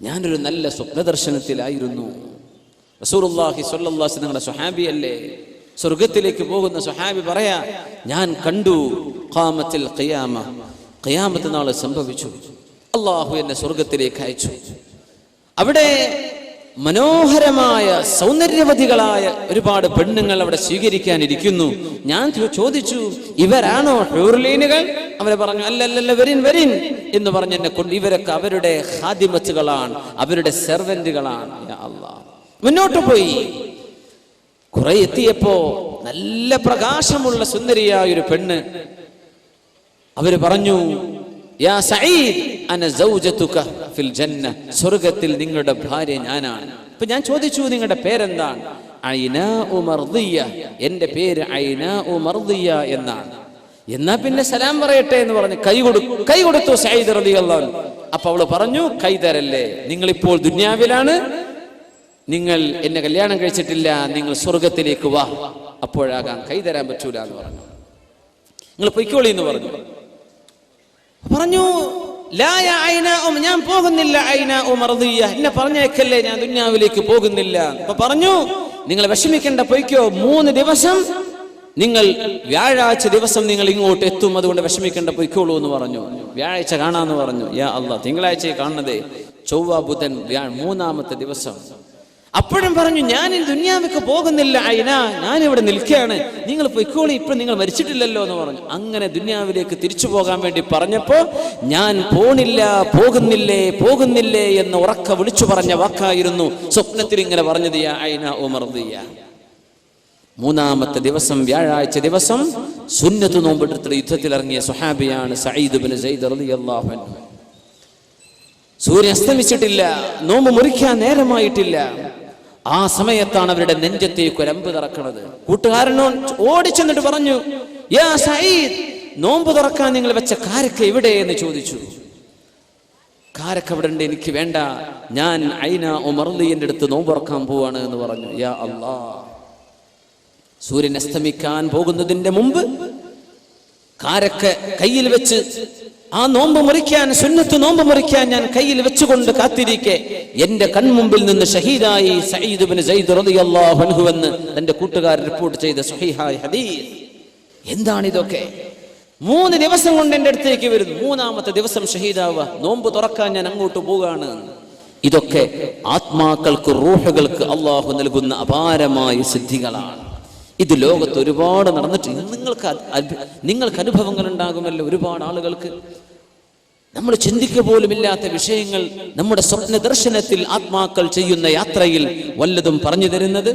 Speaker 1: ഞാനൊരു നല്ല സ്വപ്നദർശനത്തിലായിരുന്നു. റസൂലുള്ളാഹി സ്വല്ലല്ലാഹു അലൈഹി വസല്ലം നിങ്ങളുടെ സ്വഹാബിയല്ലേ, സ്വർഗത്തിലേക്ക് പോകുന്ന സ്വഹാബി പറയാ, ഞാൻ കണ്ടു ഖാമത്തിൽ ഖിയാമ, ഖിയാമത്ത് നാൾ സംഭവിച്ചു, അല്ലാഹു എന്നെ സ്വർഗത്തിലേക്ക് അയച്ചു. അവിടെ മനോഹരമായ സൗന്ദര്യവതികളായ ഒരുപാട് പെണ്ണുങ്ങൾ അവിടെ സ്വീകരിക്കാനിരിക്കുന്നു. ഞാൻ ചോദിച്ചു, ഇവരാണോ ഹൂർലീനുകൾ? അവരെ പറഞ്ഞു, അല്ലല്ല, വരിൻ വരിൻ എന്ന് പറഞ്ഞ് എന്നെ കൊണ്ട്, ഇവരൊക്കെ അവരുടെ ഖാദിമത്തുകളാണ്, അവരുടെ സെർവന്റുകളാണ്. യാ അല്ലാഹ്, മുന്നോട്ട് പോയി. കുറെ എത്തിയപ്പോ നല്ല പ്രകാശമുള്ള സുന്ദരിയായ ഒരു പെണ്ണ്. അവര് പറഞ്ഞു, യാ സഈദ്, അന സൗജതുക ഫിൽ ജന്ന, സ്വർഗ്ഗത്തിൽ നിങ്ങളുടെ ഭാര്യ ഞാനാണ്. അപ്പൊ ഞാൻ ചോദിച്ചു, നിങ്ങളുടെ പേരെന്താണ്? ഐനാ ഉമർദിയ, എന്റെ പേര് ഐനാ ഉമർദിയ എന്നാണ്. എന്നാ പിന്നെ സലാം പറയട്ടെ എന്ന് പറഞ്ഞു കൈ കൊടുത്തു സഈദ് റളിയല്ലാഹു അൻഹു. അപ്പൊ അവള് പറഞ്ഞു, കൈ തരല്ലേ, നിങ്ങളിപ്പോൾ ദുനിയാവിലാണ്, നിങ്ങൾ എന്നെ കല്യാണം കഴിച്ചിട്ടില്ല, നിങ്ങൾ സ്വർഗത്തിലേക്ക് വാ, അപ്പോഴാകാം, കൈ തരാൻ പറ്റൂല എന്ന് പറഞ്ഞു. നിങ്ങൾ പൊയ്ക്കോളി എന്ന് പറഞ്ഞു. ഞാൻ പോകുന്നില്ല, ഐനാ ഉമർദിയ, എന്നെ പറഞ്ഞേക്കല്ലേ, ഞാൻ ദുനിയാവിലേക്ക് പോകുന്നില്ല. അപ്പൊ പറഞ്ഞു, നിങ്ങൾ വിഷമിക്കേണ്ട, പൊയ്ക്കോ, 3 ദിവസം നിങ്ങൾ, വ്യാഴാഴ്ച ദിവസം നിങ്ങൾ ഇങ്ങോട്ട് എത്തും, അതുകൊണ്ട് വിഷമിക്കേണ്ട, പൊയ്ക്കോളൂ എന്ന് പറഞ്ഞു. വ്യാഴാഴ്ച കാണാന്ന് പറഞ്ഞു. യാ അല്ലാഹ്, തിങ്കളാഴ്ച കാണുന്നതേ, ചൊവ്വ ബുധൻ 3-ാമത്തെ ദിവസം. അപ്പോഴും പറഞ്ഞു, ഞാൻ ഈ ദുനിയാവിലേക്ക് പോകുന്നില്ല ഐനാ, ഞാൻ ഇവിടെ നിൽക്കുകയാണ്, നിങ്ങൾ പൊയ്ക്കോളി, ഇപ്പൊ നിങ്ങൾ മരിച്ചിട്ടില്ലല്ലോ എന്ന് പറഞ്ഞു. അങ്ങനെ ദുനിയാവിലേക്ക് തിരിച്ചു പോകാൻ വേണ്ടി പറഞ്ഞപ്പോ, ഞാൻ പോണില്ല, പോകുന്നില്ലേ എന്ന് ഉറക്ക വിളിച്ചു പറഞ്ഞ വാക്കായിരുന്നു സ്വപ്നത്തിൽ ഇങ്ങനെ പറഞ്ഞത്, യാ ഐനാ ഉമർദിയ. 3-ാമത്തെ ദിവസം, വ്യാഴാഴ്ച ദിവസം, സുന്നത്ത് നോമ്പെടുത്തിട്ട് യുദ്ധത്തിൽ ഇറങ്ങിയ സ്വഹാബിയാണ് സഈദ് ഇബ്നു സൈദ് റളിയല്ലാഹു അൻഹു. സൂര്യൻ അസ്തമിച്ചിട്ടില്ല, നോമ്പ് മുറിക്കാൻ നേരമായിട്ടില്ല. ആ സമയത്താണ് അവരുടെ നെഞ്ചത്തേക്ക് ഒരു അമ്പ് തറക്കണത്. കൂട്ടുകാരനോ ഓടിച്ചെന്നിട്ട് പറഞ്ഞു, യാ സഈദ്, നോമ്പ് തുറക്കാൻ നിങ്ങൾ വെച്ച കാരക്ക എവിടെ എന്ന് ചോദിച്ചു. കാരക്ക അവിടെ ഉണ്ട്, എനിക്ക് വേണ്ട, ഞാൻ ഐനാ ഉമർദിയുടെ അടുത്ത് നോമ്പ് തുറക്കാൻ പോവാണ് എന്ന് പറഞ്ഞു. യാ അല്ലാഹ്, സൂര്യൻ അസ്തമിക്കാൻ പോകുന്നതിന്റെ മുമ്പ് കാരക്ക കയ്യിൽ വെച്ച്, ആ നോമ്പ് മുറിക്കാൻ, സുന്നത്ത് നോമ്പ് മുറിക്കാൻ ഞാൻ കയ്യിൽ വെച്ചുകൊണ്ട് കാത്തിരിക്കെ, എന്റെ കൺമുമ്പിൽ നിന്ന് ഷഹീദായി സഈദ് ഇബ്നു സൈദ് റളിയല്ലാഹു അൻഹു എന്ന് തന്റെ കൂട്ടുകാർ റിപ്പോർട്ട് ചെയ്ത സ്വഹീഹായ ഹദീസ്. എന്താണ് ഇതൊക്കെ? 3 ദിവസം കൊണ്ട് എന്റെ അടുത്തേക്ക് വരുന്നു, 3-ാമത്തെ ദിവസം ഷഹീദാവുക, നോമ്പ് തുറക്കാൻ ഞാൻ അങ്ങോട്ട് പോവുകയാണ്. ഇതൊക്കെ ആത്മാക്കൾക്ക്, റൂഹുകൾക്ക് അള്ളാഹു നൽകുന്ന അപാരമായ സിദ്ധികളാണ്. ഇത് ലോകത്ത് ഒരുപാട് നടന്നിട്ടുണ്ട്. നിങ്ങൾക്ക് അനുഭവങ്ങൾ ഉണ്ടാകുമല്ലോ. ഒരുപാട് ആളുകൾക്ക് നമ്മൾ ചിന്തിക്കുക പോലുമില്ലാത്ത വിഷയങ്ങൾ നമ്മുടെ സ്വപ്ന ദർശനത്തിൽ ആത്മാക്കൾ ചെയ്യുന്ന യാത്രയിൽ വല്ലതും പറഞ്ഞു തരുന്നത്.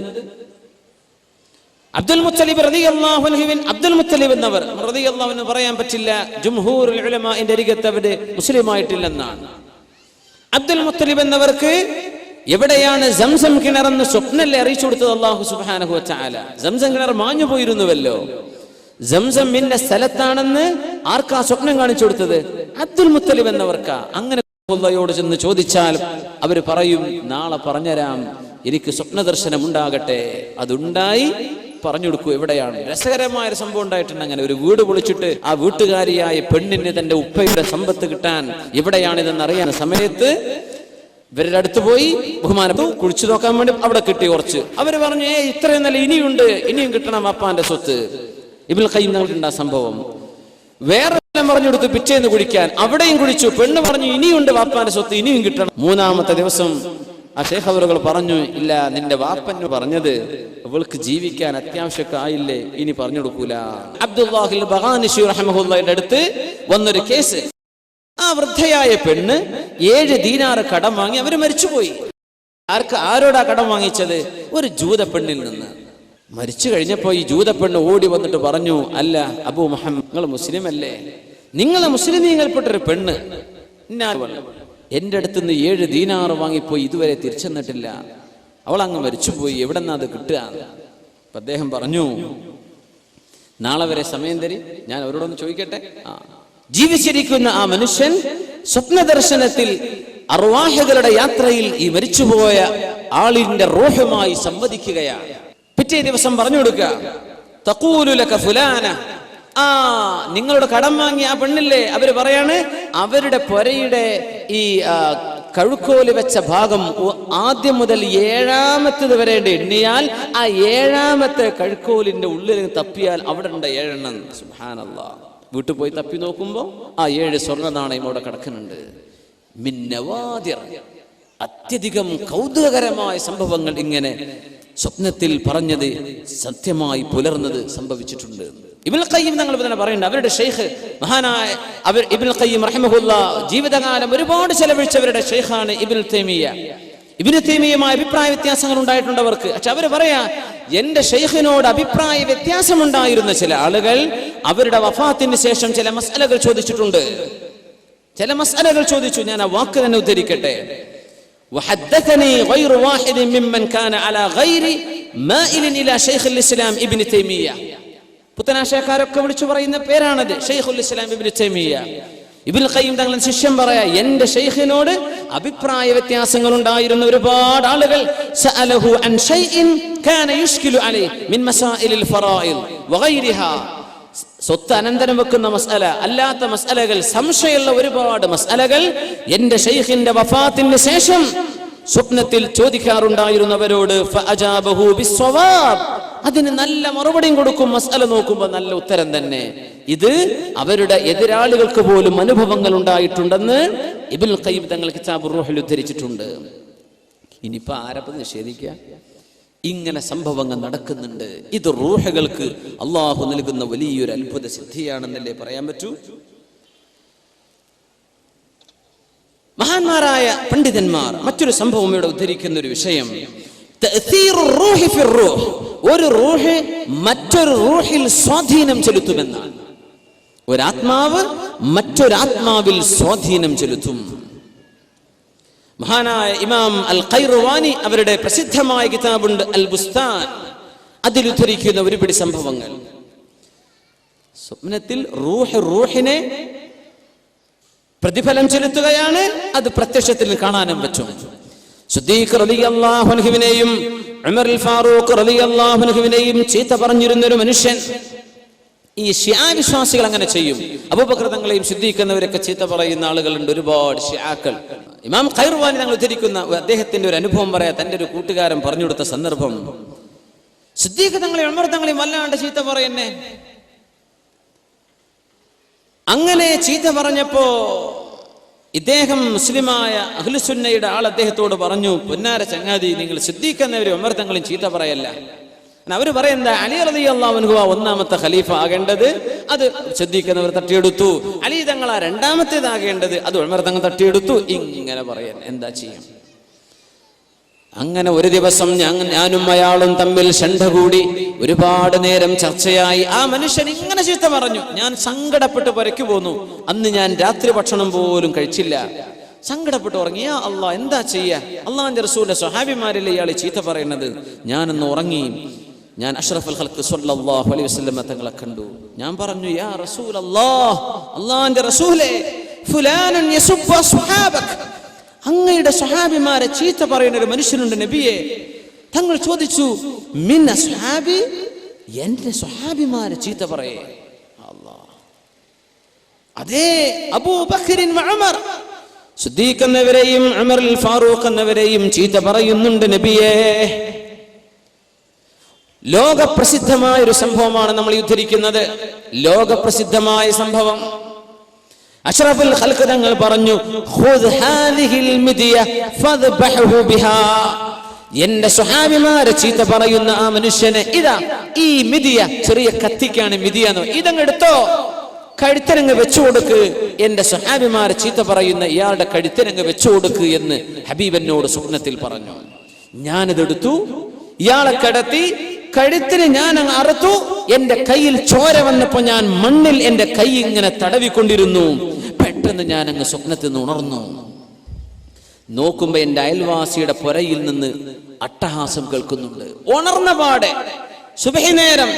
Speaker 1: അബ്ദുൽ മുത്തലിബ് റളിയല്ലാഹു അൻഹു, അബ്ദുൽ മുത്തലിബ് എന്നവർ റളിയല്ലാഹു അൻഹു പറയാൻ പറ്റില്ല, ജംഹൂറുൽ ഉലമാഇന്റെ അരികത്ത് അവര് മുസ്ലിമായിട്ടില്ലെന്നാണ്. അബ്ദുൽ മുത്തലിബ് എന്നവർക്ക് എവിടെയാണ് സംസം കിണറെന്ന് സ്വപ്നല്ലേ അറിയിച്ചു കൊടുത്തത് അല്ലാഹു സുബ്ഹാനഹു വ തആല. സംസം കിണർ മാഞ്ഞു പോയിരുന്നുവല്ലോ. സംസം ഇന്ന സ്ഥലത്താണെന്ന് ആർക്കാ സ്വപ്നം കാണിച്ചു കൊടുത്തത്? അബ്ദുൽ മുത്തലിബ് എന്നവർക്കാ. അങ്ങനെ അല്ലാഹുവോട് ചെന്ന് ചോദിച്ചാൽ അവര് പറയും, നാളെ പറഞ്ഞുതരാം, എനിക്ക് സ്വപ്നദർശനം ഉണ്ടാകട്ടെ. അതുണ്ടായി പറഞ്ഞു കൊടുക്കൂ എവിടെയാണ്. രസകരമായ ഒരു സംഭവം ഉണ്ടായിട്ടുണ്ട്. അങ്ങനെ ഒരു വീട് പൊളിച്ചിട്ട് ആ വീട്ടുകാരിയായ പെണ്ണിന് തന്റെ ഉപ്പയുടെ സമ്പത്ത് കിട്ടാൻ എവിടെയാണിതെന്ന് അറിയാൻ സമയത്ത് ഇവരുടെ അടുത്ത് പോയി ബഹുമാനപ്പെട്ടു കുഴിച്ചു നോക്കാൻ വേണ്ടി അവിടെ കിട്ടി കുറച്ച്. അവര് പറഞ്ഞു, ഇത്രയും നല്ല ഇനിയുണ്ട്, ഇനിയും കിട്ടണം അപ്പാന്റെ സ്വത്ത്. ഇബ്നുൽ ഖയ്യിം തങ്ങൾക്കുണ്ടാ സംഭവം. വേറെ പറഞ്ഞു കൊടുത്ത് പിറ്റേന്ന് കുടിക്കാൻ, അവിടെയും കുടിച്ചു. പെണ്ണ് പറഞ്ഞു, ഇനിയുണ്ട് വാപ്പാന്റെ സ്വത്ത്, ഇനിയും കിട്ടണം. മൂന്നാമത്തെ ദിവസം ആ ശൈഖ് അവറുകൾ പറഞ്ഞു, ഇല്ല, നിന്റെ വാപ്പന് പറഞ്ഞത് അവൾക്ക് ജീവിക്കാൻ അത്യാവശ്യമൊക്കെ ഇനി പറഞ്ഞു കൊടുക്കൂല. അബ്ദുല്ലാഹിൽ ബഗാനിശി റഹ്മഹുല്ലാഹിന്റെ അടുത്ത് വന്നൊരു കേസ്. ആ വൃദ്ധയായ പെണ്ണ് 7 ദീനാറ് കടം വാങ്ങി അവര് മരിച്ചുപോയി. ആരോടാ കടം വാങ്ങിച്ചത്? ഒരു ജൂത പെണ്ണിൽ നിന്ന്. മരിച്ചു കഴിഞ്ഞപ്പോ ഈ ജൂത പെണ്ണ് ഓടി വന്നിട്ട് പറഞ്ഞു, അല്ല അബൂ മുഹമ്മദ്, നിങ്ങൾ മുസ്ലിം അല്ലേ? നിങ്ങളെ മുസ്ലിമീങ്ങൾപ്പെട്ടൊരു പെണ്ണ് എന്റെ അടുത്ത് നിന്ന് 7 ദീനാറ് വാങ്ങിപ്പോയി, ഇതുവരെ തിരിച്ചെന്നിട്ടില്ല. അവൾ അങ്ങ് മരിച്ചുപോയി, എവിടെന്നാ അത് കിട്ടുക? അപ്പൊ അദ്ദേഹം പറഞ്ഞു, നാളെ വരെ സമയം തരി, ഞാൻ അവരോടൊന്ന് ചോദിക്കട്ടെ. ജീവിച്ചിരിക്കുന്ന ആ മനുഷ്യൻ സ്വപ്നദർശനത്തിൽ അർവാഹകളുടെ യാത്രയിൽ ഈ മരിച്ചുപോയ ആളിന്റെ റൂഹുമായി സംവദിക്കുകയാണ്. പിറ്റേ ദിവസം പറഞ്ഞു കൊടുക്കുക, തഖൂലു ലക ഫുലാന, നിങ്ങളുടെ കടം വാങ്ങിയ ആ പെണ്ണില്ലേ, അവര് പറയാണ്, അവരുടെ പൊരയുടെ ഈ കഴുക്കോല് വെച്ച ഭാഗം ആദ്യം മുതൽ 7ാമത്തേത് വരെ എണ്ണിയാൽ ആ 7ാമത്തെ കഴുക്കോലിന്റെ ഉള്ളിൽ തപ്പിയാൽ അവിടെ ഉണ്ട് 7 എണ്ണം. സുബ്ഹാനല്ലാഹ്. വീട്ടിൽ പോയി തപ്പി നോക്കുമ്പോ ആ 7 സ്വർണ്ണ നാണയം അവിടെ കിടക്കുന്നുണ്ട്. മിന്നവാദിർ, അത്യധികം കൗതുകകരമായ സംഭവങ്ങൾ ഇങ്ങനെ സ്വപ്നത്തിൽ പറഞ്ഞത് സത്യമായി പുലർന്നത് സംഭവിച്ചിട്ടുണ്ട്. ഇബ്നുൽ ഖയ്യിം തങ്ങൾ തന്നെ പറയുന്നുണ്ട്, അവരുടെ ഷെയ്ഖ് മഹാനായ ഇബ്നുൽ ഖയ്യിം റഹിമഹുല്ലാഹ് ജീവിതകാലം ഒരുപാട് ചെലവഴിച്ചവരുടെ ഷെയ്ഖാണ് ഇബ്നുൽ തൈമിയ്യ. ഇബ്നു തൈമിയ്യയുമായി അഭിപ്രായ വ്യത്യാസങ്ങൾ ഉണ്ടായിട്ടുണ്ട് അവർക്ക്. പക്ഷെ അവര് പറയാ, എന്റെ ഷെയ്ഖിനോട് അഭിപ്രായ വ്യത്യാസമുണ്ടായിരുന്ന ചില ആളുകൾ അവരുടെ വഫാത്തിന് ശേഷം ചില മസ്അലകൾ ചോദിച്ചിട്ടുണ്ട്. ചില മസ്അലകൾ ചോദിച്ചു. ഞാൻ ആ വാക്ക് തന്നെ ഉദ്ധരിക്കട്ടെ. وحدثني غير واحد ممن كان على غير مائل الى شيخ الاسلام ابن تيميه. പുത്തനാശയക്കാരൊക്കെ വിളിച്ചു പറയുന്ന പേരാണത്, ഷെയ്ഖുൽ ഇസ്ലാം ഇബ്നു തൈമിയ്യ. ഇബ്നുൽ ഖയ്യിം തങ്ങളുടെ ശിഷ്യൻ പറയാ, എന്റെ ഷെയ്ഖിനോട് അഭിപ്രായ വ്യത്യാസങ്ങൾ ഉണ്ടായിരുന്ന ഒരുപാട് ആളുകൾ സഅലഹു അൻ ഷൈഇൻ കാന യുഷ്കിലു അലൈഹി മിൻ മസായിലിൽ ഫറായിദ് വഗൈരിഹാ. സ്വത്ത് അനന്തരം വെക്കുന്ന മസ്അല അല്ലാത്ത മസ്അലകൾ, സംശയമുള്ള ഒരുപാട് മസ്അലകൾ എന്റെ ഷെയ്ഖിന്റെ വഫാത്തിന് ശേഷം സ്വപ്നത്തിൽ ചോദിക്കാറുണ്ടായിരുന്നവരോട് ഫഅജാബഹു ബിസ്സവാബ്, അതിന് നല്ല മറുപടിയും കൊടുക്കും. മസ്അല നോക്കുമ്പോൾ നല്ല ഉത്തരം തന്നെ. ഇത് അവരുടെ എതിരാളികൾക്ക് പോലും അനുഭവങ്ങൾ ഉണ്ടായിട്ടുണ്ടെന്ന് ഇബ്നുൽ ഖയ്യിം തങ്ങൾ കിതാബുർ റൂഹിൽ ഉദ്ധരിച്ചിട്ടുണ്ട്. ഇനിയിപ്പോ ആരപ്പത് നിഷേധിക്കുക? ഇങ്ങനെ സംഭവങ്ങൾ നടക്കുന്നുണ്ട്. ഇത് റൂഹുകൾക്ക് അള്ളാഹു നൽകുന്ന വലിയൊരു അത്ഭുത സിദ്ധിയാണെന്നല്ലേ പറയാൻ പറ്റൂ. മഹാന്മാരായ പണ്ഡിതന്മാർ മറ്റൊരു സംഭവം ഇവിടെ ഉദ്ധരിക്കുന്ന ഒരു വിഷയം, ഒരു റൂഹ് മറ്റൊരു റൂഹിൽ സ്വാധീനം ചെലുത്തുമെന്നാണ്. ഒരാത്മാവ് മറ്റൊരാത്മാവിൽ സ്വാധീനം ചെലുത്തും. മഹാനായ ഇമാം അൽ ഖൈറുവാനി അവരുടെ പ്രസിദ്ധമായ കിതാബുണ്ട് അൽ ബുസ്താൻ, അതിൽ ഉദ്ധരിക്കുന്ന ഒരുപിടി സംഭവങ്ങൾ. സ്വപ്നത്തിൽ റൂഹിനെ പ്രതിഫലം ചെലുത്തുകയാണ്, അത് പ്രത്യക്ഷത്തിൽ കാണാനും പറ്റും. സിദ്ദീഖ് റളിയല്ലാഹു അൻഹുവിനെയും ഉമർ ഫാറൂഖ് റളിയല്ലാഹു അൻഹുവിനെയും ചീത്ത പറഞ്ഞിരുന്ന ഒരു മനുഷ്യൻ. ഈ ശിആ വിശ്വാസികൾ അങ്ങനെ ചെയ്യും. അബൂബക്കർ തങ്ങളെയും സിദ്ദീഖ് എന്നവരൊക്കെ ചീത്ത പറയുന്ന ആളുകളുണ്ട്, ഒരുപാട് ശിആക്കൾ. ഇമാം ഖൈറുവാനി തങ്ങൾ ഉദ്ധരിക്കുന്ന അദ്ദേഹത്തിന്റെ ഒരു അനുഭവം പറയാ. തന്റെ ഒരു കൂട്ടുകാരൻ പറഞ്ഞു കൊടുത്ത സന്ദർഭം, സിദ്ദീഖ് തങ്ങളെയും ഉമർ തങ്ങളെയും വല്ലാണ്ട് ചീത്ത പറയുന്നേ. അങ്ങനെ ചീത്ത പറഞ്ഞപ്പോ ഇദ്ദേഹം മുസ്ലിമായ അഹ്ലുസുന്നയുടെ ആൾ അദ്ദേഹത്തോട് പറഞ്ഞു, പൊന്നാര ചങ്ങാതി, നിങ്ങൾ സിദ്ദീഖ് എന്നവരും ഉമർ തങ്ങളെയും ചീത്ത പറയല്ല. അവർ പറയുന്നത് അലി റളിയല്ലാഹു അൻഹു ഒന്നാമത്തെ ഖലീഫ ആകേണ്ടത്, അത് സിദ്ദീഖ് എന്നവർ തട്ടിയെടുത്തു. അലി തങ്ങൾ രണ്ടാമത്തേതാകേണ്ടത്, അത് ഉമർ തങ്ങൾ തട്ടിയെടുത്തു. ഇങ്ങനെ പറയാൻ എന്താ ചെയ്യാം? അങ്ങനെ ഒരു ദിവസം ഞാനും അയാളും തമ്മിൽ ശണ്ട കൂടി, ഒരുപാട് നേരം ചർച്ചയായി. ആ മനുഷ്യൻ ഇങ്ങനെ ചീത്ത പറഞ്ഞു. ഞാൻ സങ്കടപ്പെട്ട് പുരയ്ക്ക് പോന്നു. അന്ന് ഞാൻ രാത്രി ഭക്ഷണം പോലും കഴിച്ചില്ല. സങ്കടപ്പെട്ട് ഉറങ്ങി. യാ അല്ലാഹ്, എന്താ ചെയ്യാ? അള്ളാഹുവിന്റെ റസൂലിന്റെ സ്വഹാബിമാരില്ലേ ഇയാളെ ചീത്ത പറയുന്നത്? ഞാനൊന്ന് ഉറങ്ങി. ഞാൻ അഷ്റഫുൽ ഖൽഖ് സ്വല്ലല്ലാഹു അലൈഹി വസല്ലം തങ്ങളെ കണ്ടു. ഞാൻ പറഞ്ഞു, യാ റസൂലല്ലാഹ്, അള്ളാഹുവിന്റെ റസൂലേ, ഫുലാനുൻ യസുബ്ബു അസ്ഹാബക, അങ്ങയുടെ സ്വഹാബിമാരെ ചീത്ത പറയുന്ന ഒരു മനുഷ്യനുണ്ട് നബിയെ. തങ്ങൾ ചോദിച്ചു, മിൻ അസ്ഹാബി, എന്റെ സ്വഹാബിമാരെ ചീത്ത പറയേ? അല്ലാഹ്, അതേ അബൂബക്കറിൻ ഉമർ, സിദ്ദീഖ് എന്നവരെയും ഉമറുൽ ഫാറൂഖ് എന്നവരെയും ചീത്ത പറയുന്നുണ്ട് നബിയെ. ലോകപ്രസിദ്ധമായ ഒരു സംഭവമാണ് നമ്മൾ ഉദ്ധരിക്കുന്നത്. ലോകപ്രസിദ്ധമായ സംഭവം. അഷ്റഫുൽ ഖൽഖ് തങ്ങൾ പറഞ്ഞു, ഖുദ് ഹാദിഹിൽ മിദിയ ഫദ്ബഹു ബിഹാ, എന്റെ സ്വഹാബിമാരെ ചീത്ത പറയുന്ന ആ മനുഷ്യനെ ഇതാ ഈ മിദിയ, ചെറിയ കത്തിക്കാണ് മിദിയ എന്ന്, ഇതങ്ങ് എടുത്തോ, കഴുത്തരങ്ങ് വെച്ചു കൊടുക്ക്. എന്റെ സ്വഹാബിമാരെ ചീത്ത പറയുന്ന ഇയാളുടെ കഴുത്തരങ്ങ് വെച്ചു കൊടുക്ക് എന്ന് ഹബീബനോട് സ്വപ്നത്തിൽ പറഞ്ഞു. ഞാനിതെടുത്തു, ഇയാളെ കിടത്തി, കഴുത്തിന് ഞാൻ അങ്ങ് അറുത്തു. എന്റെ കയ്യിൽ ചോര വന്നപ്പോ ഞാൻ മണ്ണിൽ എന്റെ കൈ ഇങ്ങനെ തടവിക്കൊണ്ടിരുന്നു. പെട്ടെന്ന് ഞാൻ അങ്ങ് സ്വപ്നത്തിൽ നിന്ന് ഉണർന്നു. നോക്കുമ്പോ എന്റെ അയൽവാസിയുടെ പുരയിൽ നിന്ന് അട്ടഹാസം കേൾക്കുന്നുണ്ട്. ഉണർന്ന പാടെ സുബഹി നേരം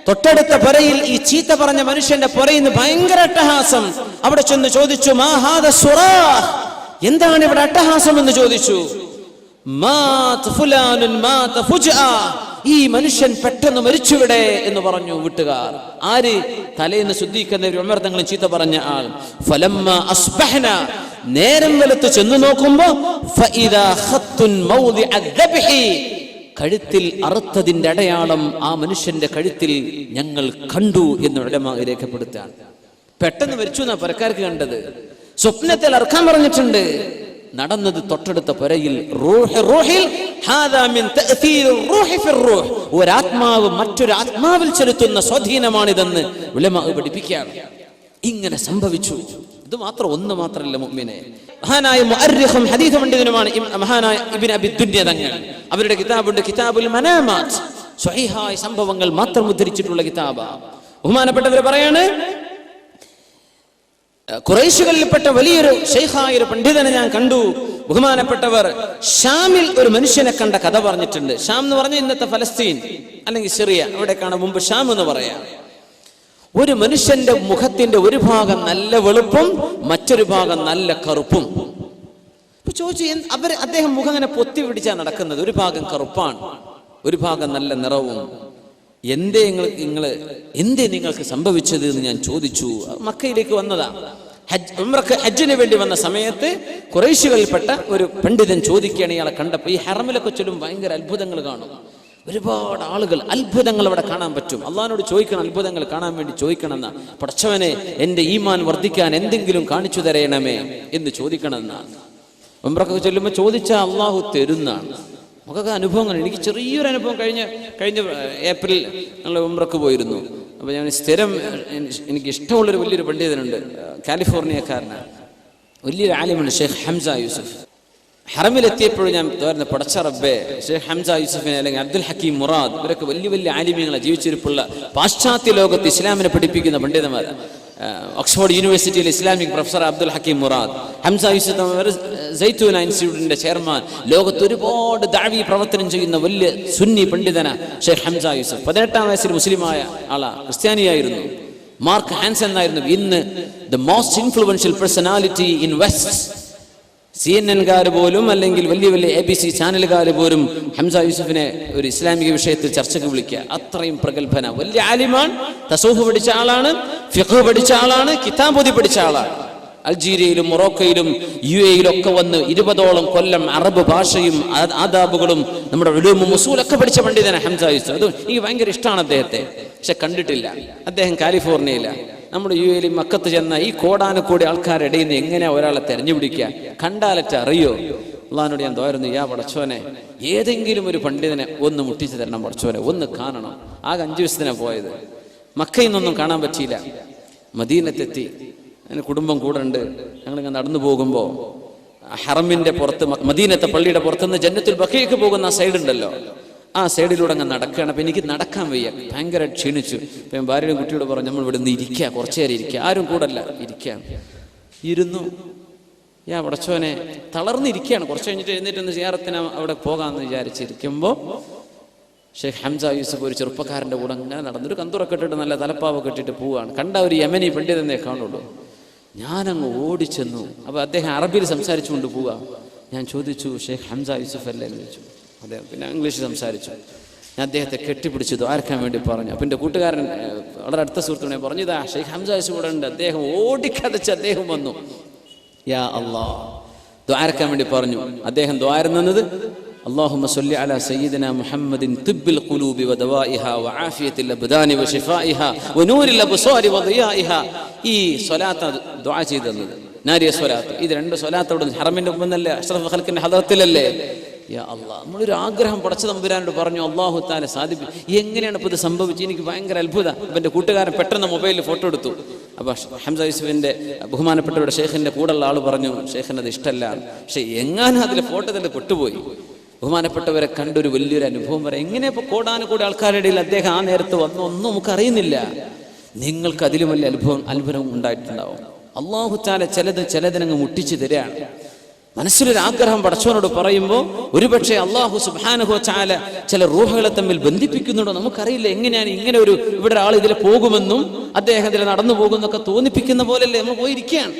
Speaker 1: തൊട്ടടുത്ത പുരയിൽ ഈ ചീത്ത പറഞ്ഞ മനുഷ്യന്റെ പുരയിൽ നിന്ന് ഭയങ്കര അട്ടഹാസം. അവിടെ ചെന്ന് ചോദിച്ചു, മാ ഹാദ സുറാഹ്, എന്താണ് ഇവിടെ അട്ടഹാസം എന്ന് ചോദിച്ചു. മാത് ഫുലാനുൻ മാത ഫുജ്അ, ഈ മനുഷ്യൻ പെട്ടെന്ന് മരിച്ചുവിടെ എന്ന് പറഞ്ഞു വീട്ടുകാർ. ആര്? തലേന്ന് സിദ്ദീഖ് എന്നവർ ഉമർ തങ്ങൾ ചീത്ത പറഞ്ഞ ആൾ. ഫലമ്മ അസ്ബഹന, നേരം വെളുത്ത് ചെന്ന് നോക്കുമ്പോ ഫഇദാ ഖത്തുൻ മൗദിഅ ദബ്ഹി, കഴുത്തിൽ അറുത്തതിന്റെ അടയാളം ആ മനുഷ്യന്റെ കഴുത്തിൽ ഞങ്ങൾ കണ്ടു എന്ന് ഉലമാ രേഖപ്പെടുത്താൻ. പെട്ടെന്ന് മരിച്ചു എന്നാ പരക്കാർക്ക് കണ്ടത്. സ്വപ്നത്തിൽ അറുക്കാൻ പറഞ്ഞിട്ടുണ്ട്. നടന്നത് തൊട്ടടുത്ത പുരയിൽ. ഒരാത്മാവ് മറ്റൊരു ആത്മാവിൽ ചെലുത്തുന്ന സ്വാധീനമാണിതെന്ന് ഉലമാ പഠിപ്പിക്കുകയാണ്. ഇങ്ങനെ സംഭവിച്ചു. ഇത് മാത്രം, ഒന്ന് മാത്രമല്ല മുഅ്മിനെ. മഹാനായ മുഅർരിഖും ഹദീസ് പണ്ഡിതനുമാണ് മഹാനായ ഇബ്നു അബി ദുനിയ തങ്ങൾ. അവരുടെ കിതാബുണ്ട്, കിതാബുൽ മനാമാത്ത്, സ്വഹീഹായ സംഭവങ്ങൾ മാത്രം ഉദ്ധരിച്ചിട്ടുള്ള കിതാബ്. ബഹുമാനപ്പെട്ടവർ പറയാണ്, ഖുറൈശുകളിൽപ്പെട്ട വലിയൊരു ശൈഖായ ഒരു പണ്ഡിതനെ ഞാൻ കണ്ടു. ബഹുമാനപ്പെട്ടവർ ഷാമിൽ ഒരു മനുഷ്യനെ കണ്ട കഥ പറഞ്ഞിട്ടുണ്ട്. ഷാം എന്ന് പറഞ്ഞാൽ ഇന്നത്തെ ഫലസ്തീൻ അല്ലെങ്കിൽ സിറിയ, അവിടേക്കാണ് മുമ്പ് ഷാം എന്ന് പറയാം. ഒരു മനുഷ്യന്റെ മുഖത്തിന്റെ ഒരു ഭാഗം നല്ല വെളുപ്പും മറ്റൊരു ഭാഗം നല്ല കറുപ്പും. ചോദിച്ചു, അദ്ദേഹം മുഖം അങ്ങനെ പൊത്തി പിടിച്ചാ നടക്കുന്നത്. ഒരു ഭാഗം കറുപ്പാണ്, ഒരു ഭാഗം നല്ല നിറവും. എന്തേ നിങ്ങൾക്ക് സംഭവിച്ചത് എന്ന് ഞാൻ ചോദിച്ചു. മക്കയിലേക്ക് വന്നതാ, ഹജ്ജിന് വേണ്ടി വന്ന സമയത്ത് ഖുറൈശികളിൽപ്പെട്ട ഒരു പണ്ഡിതൻ ചോദിക്കുകയാണ്. ഇയാളെ കണ്ടപ്പോൾ ഈ ഹറമിലൊക്കെ ചൊല്ലും ഭയങ്കര അത്ഭുതങ്ങൾ കാണും. ഒരുപാട് ആളുകൾ അത്ഭുതങ്ങൾ അവിടെ കാണാൻ പറ്റും. അള്ളാഹിനോട് ചോദിക്കണം, അത്ഭുതങ്ങൾ കാണാൻ വേണ്ടി ചോദിക്കണം എന്നാ. പടച്ചവനെ, എന്റെ ഈമാൻ വർദ്ധിക്കാൻ എന്തെങ്കിലും കാണിച്ചു തരയണമേ എന്ന് ചോദിക്കണം എന്നാണ്. ഉംറക്ക് ചൊല്ലുമ്പോൾ ചോദിച്ചാൽ അള്ളാഹു തരുന്നാണ്. നമുക്കൊക്കെ അനുഭവങ്ങൾ. എനിക്ക് ചെറിയൊരു അനുഭവം കഴിഞ്ഞ ഏപ്രിൽ ഞങ്ങൾ ഉംറക്ക് പോയിരുന്നു. അപ്പോൾ ഞാൻ സ്ഥിരം, എനിക്ക് ഇഷ്ടമുള്ളൊരു വലിയൊരു പണ്ഡിതനുണ്ട്, കാലിഫോർണിയക്കാരനാണ്, വലിയൊരു ആലിമാണ്, ഷെയ്ഖ് ഹംസ യൂസഫ്. ഹറമിലെത്തിയപ്പോഴും ഞാൻ തോരുന്ന പടച്ച റബ്ബേ, ഷെയ്ഖ് ഹംസ യൂസഫിനെ അല്ലെങ്കിൽ അബ്ദുൽ ഹക്കീം മുറാദ്, ഇവരൊക്കെ വലിയ വലിയ ആലിമീങ്ങളെ ജീവിച്ചിരിപ്പുള്ള പാശ്ചാത്യ ലോകത്ത് ഇസ്ലാമിനെ പഠിപ്പിക്കുന്ന പണ്ഡിതന്മാർ. ഓക്സ്ഫോർഡ് യൂണിവേഴ്സിറ്റിയിലെ ഇസ്ലാമിക് പ്രൊഫസർ അബ്ദുൽ ഹക്കീം മുറാദ്, ഹംസ യൂസഫ് സൈത്തൂന ഇൻസ്റ്റിറ്റ്യൂട്ടിന്റെ ചെയർമാൻ, ലോകത്ത് ഒരുപാട് ദഅവി പ്രവർത്തനം ചെയ്യുന്ന വലിയ സുന്നി പണ്ഡിതന ഷെയ്ഖ് ഹംസ യൂസഫ്. 18-ാം വയസ്സിൽ മുസ്ലിമായ ആളാ, ക്രിസ്ത്യാനിയായിരുന്നു. മാർക്ക് ഹാൻസൺ എന്നായിരുന്നു ഇന്ന് the most influential personality in west. CNN-കാർ പോലും അല്ലെങ്കിൽ വലിയ വലിയ ABC ചാനലുകാർ പോലും ഹംസ യൂസഫിനെ ഒരു ഇസ്ലാമിക വിഷയത്തിൽ ചർച്ചയ്ക്ക് വിളിക്കുക. അത്രയും പ്രഗത്ഭന, വലിയ ആലിമാൻ, തസൂഫ് പഠിച്ച ആളാണ്, ഫിഖ് പഠിച്ച ആളാണ്, കിതാബ് പഠിച്ച ആളാണ്. അൾജീരിയയിലും മൊറോക്കയിലും UAE-യിലും ഒക്കെ വന്ന് 20ഓളം കൊല്ലം അറബ് ഭാഷയും ആദാബുകളും നമ്മുടെ ഉലൂമും ഉസൂലൊക്കെ പഠിച്ച പണ്ഡിതനാണ് ഹംസ യൂസഫ്. അത് എനിക്ക് ഭയങ്കര ഇഷ്ടമാണ് അദ്ദേഹത്തെ. പക്ഷെ കണ്ടിട്ടില്ല. അദ്ദേഹം കാലിഫോർണിയയിലാണ്. നമ്മുടെ UAE-യിൽ മക്കത്ത് ചെന്ന ഈ കോടാനക്കോടി ആൾക്കാരുടെ ഇടയിൽ നിന്ന് എങ്ങനെയാ ഒരാളെ തെരഞ്ഞുപിടിക്കുക? കണ്ടാലറ്റ അറിയോ? അള്ളാഹിനോട് ഞാൻ ദുആയിരുന്നു, യാ പടച്ചോനെ, ഏതെങ്കിലും ഒരു പണ്ഡിതനെ ഒന്ന് മുട്ടിച്ചു തരണം പടച്ചോനെ, ഒന്ന് കാണണം. ആകെ 5 ദിവസത്തിനാണ് പോയത്. മക്കയിൽ നിന്നൊന്നും കാണാൻ പറ്റിയില്ല. മദീനത്തെത്തി. അതിന് കുടുംബം കൂടെ ഉണ്ട്. ഞങ്ങളിങ്ങനെ നടന്നു പോകുമ്പോൾ ഹറമിന്റെ പുറത്ത്, മദീനത്തെ പള്ളിയുടെ പുറത്തുനിന്ന് ജന്നത്തുൽ ബഖീക്ക് പോകുന്ന ആ സൈഡ് ഉണ്ടല്ലോ, ആ സൈഡിലൂടെ അങ്ങ് നടക്കുകയാണ്. അപ്പം എനിക്ക് നടക്കാൻ വയ്യ, ഭയങ്കര ക്ഷീണിച്ചു. അപ്പം ഞാൻ ഭാര്യയുടെ കുട്ടിയോട് പറഞ്ഞു, നമ്മൾ ഇവിടെ നിന്ന് ഇരിക്കുക, കുറച്ചു നേരം ഇരിക്കുക, ആരും കൂടല്ല, ഇരിക്കാം. ഇരുന്നു. ഞാൻ പടച്ചോനെ തളർന്നിരിക്കുകയാണ്. കുറച്ച് കഴിഞ്ഞിട്ട് എഴുന്നേറ്റൊന്ന് സിയാറത്തിന് അവിടെ പോകാമെന്ന് വിചാരിച്ചിരിക്കുമ്പോൾ ഷെയ്ഖ് ഹംസ യൂസുഫ് ഒരു ചെറുപ്പക്കാരൻ്റെ കൂടെ അങ്ങനെ നടന്നൊരു കന്തുറൊക്കെ ഇട്ടിട്ട് നല്ല തലപ്പാവൊക്കെ ഇട്ടിട്ട് പോവുകയാണ്. കണ്ട ഒരു യമനി പണ്ഡിതനെ കാണുള്ളൂ. ഞാനങ്ങ് ഓടിച്ചെന്നു. അപ്പോൾ അദ്ദേഹം അറബിയിൽ സംസാരിച്ചുകൊണ്ട് പോവുക. ഞാൻ ചോദിച്ചു, ഷെയ്ഖ് ഹംസ യൂസുഫ് അല്ലേ എന്ന് ചോദിച്ചു. അദ്ദേഹം പിന്നെ ഇംഗ്ലീഷിൽ സംസാരിച്ചു. ഞാൻ അദ്ദേഹത്തെ കെട്ടിപ്പിടിച്ചു ദ്വാരക്കാൻ വേണ്ടി പറഞ്ഞു. അപ്പം എൻ്റെ കൂട്ടുകാരൻ വളരെ അടുത്ത സുഹൃത്തുക്കളെ പറഞ്ഞു, ഇതാ ഷെയ്ഖ് ഹംസ യൂസുഫ് കൂടെ ഉണ്ട്. അദ്ദേഹം ഓടിക്കതച്ച് അദ്ദേഹം വന്നു. യാ അല്ലാഹ് ദ്വാരക്കാൻ വേണ്ടി പറഞ്ഞു. അദ്ദേഹം ദ്വാരുന്നത്, اللهم صل على سيدنا محمد طب القلوب ودوائها وعافية الأبدان وشفائها ونور الأبصار وضيائها. ഈ സ്വലാത്ത് ദുആ ചെയ്തത് നാരിയ സ്വലാത്ത്. ഇത് 2 സ്വലാത്തോട് ഹറമിന്റെ മുമ്പല്ലേ, അഷ്റഫ് ഖൽക്കിന്റെ ഹദറത്തിലല്ലേ. യാ അല്ലാഹ്, നമ്മളൊരു ആഗ്രഹം പടച്ച തമ്പുരാനോട് പറഞ്ഞു, അല്ലാഹു തആല സാധിപ്പിക്കും. എങ്ങനെയാണ് ഇപ്പോൾ ഇത് സംഭവിച്ചത്? എനിക്ക് ഭയങ്കര അത്ഭുതം. അപ്പം എൻ്റെ കൂട്ടുകാരൻ പെട്ടെന്ന് മൊബൈലിൽ ഫോട്ടോ എടുത്തു. അപ്പോൾ ഹംസ യൂസുഫിൻ്റെ ബഹുമാനപ്പെട്ടവരുടെ ഷെയ്ഖിൻ്റെ കൂടെയുള്ള ആൾ പറഞ്ഞു, ഷെയ്ഖിന് അത് ഇഷ്ടമല്ല. പക്ഷേ എങ്ങാനും അതിൽ ഫോട്ടോ തന്നെ പെട്ടുപോയി. ബഹുമാനപ്പെട്ടവരെ കണ്ടൊരു വലിയൊരു അനുഭവം പറയാം. എങ്ങനെ ഇപ്പോൾ കോടാനുകൂടി ആൾക്കാരുടെ ഇടയിൽ അദ്ദേഹം ആ നേരത്ത് വന്നു, ഒന്നും നമുക്കറിയുന്നില്ല. നിങ്ങൾക്ക് അതിലും വലിയ അത്ഭുതം ഉണ്ടായിട്ടുണ്ടാവും. അല്ലാഹു തആല ചിലതിനങ്ങ് മുട്ടിച്ചു തരാണ്. മനസ്സിലൊരു ആഗ്രഹം പടച്ചവനോട് പറയുമ്പോൾ ഒരുപക്ഷെ അല്ലാഹു സുബ്ഹാനഹു വ തആല ചില റൂഹുകളെ തമ്മിൽ ബന്ധിപ്പിക്കുന്നുണ്ടോ നമുക്കറിയില്ല. എങ്ങനെയാണ് ഇങ്ങനെ ഒരു ഇവിടെ ആൾ ഇതിൽ പോകുമെന്നും അദ്ദേഹം ഇതിൽ നടന്നു പോകുന്നൊക്കെ തോന്നിപ്പിക്കുന്ന പോലെയല്ലേ നമ്മൾ പോയിരിക്കുകയാണ്.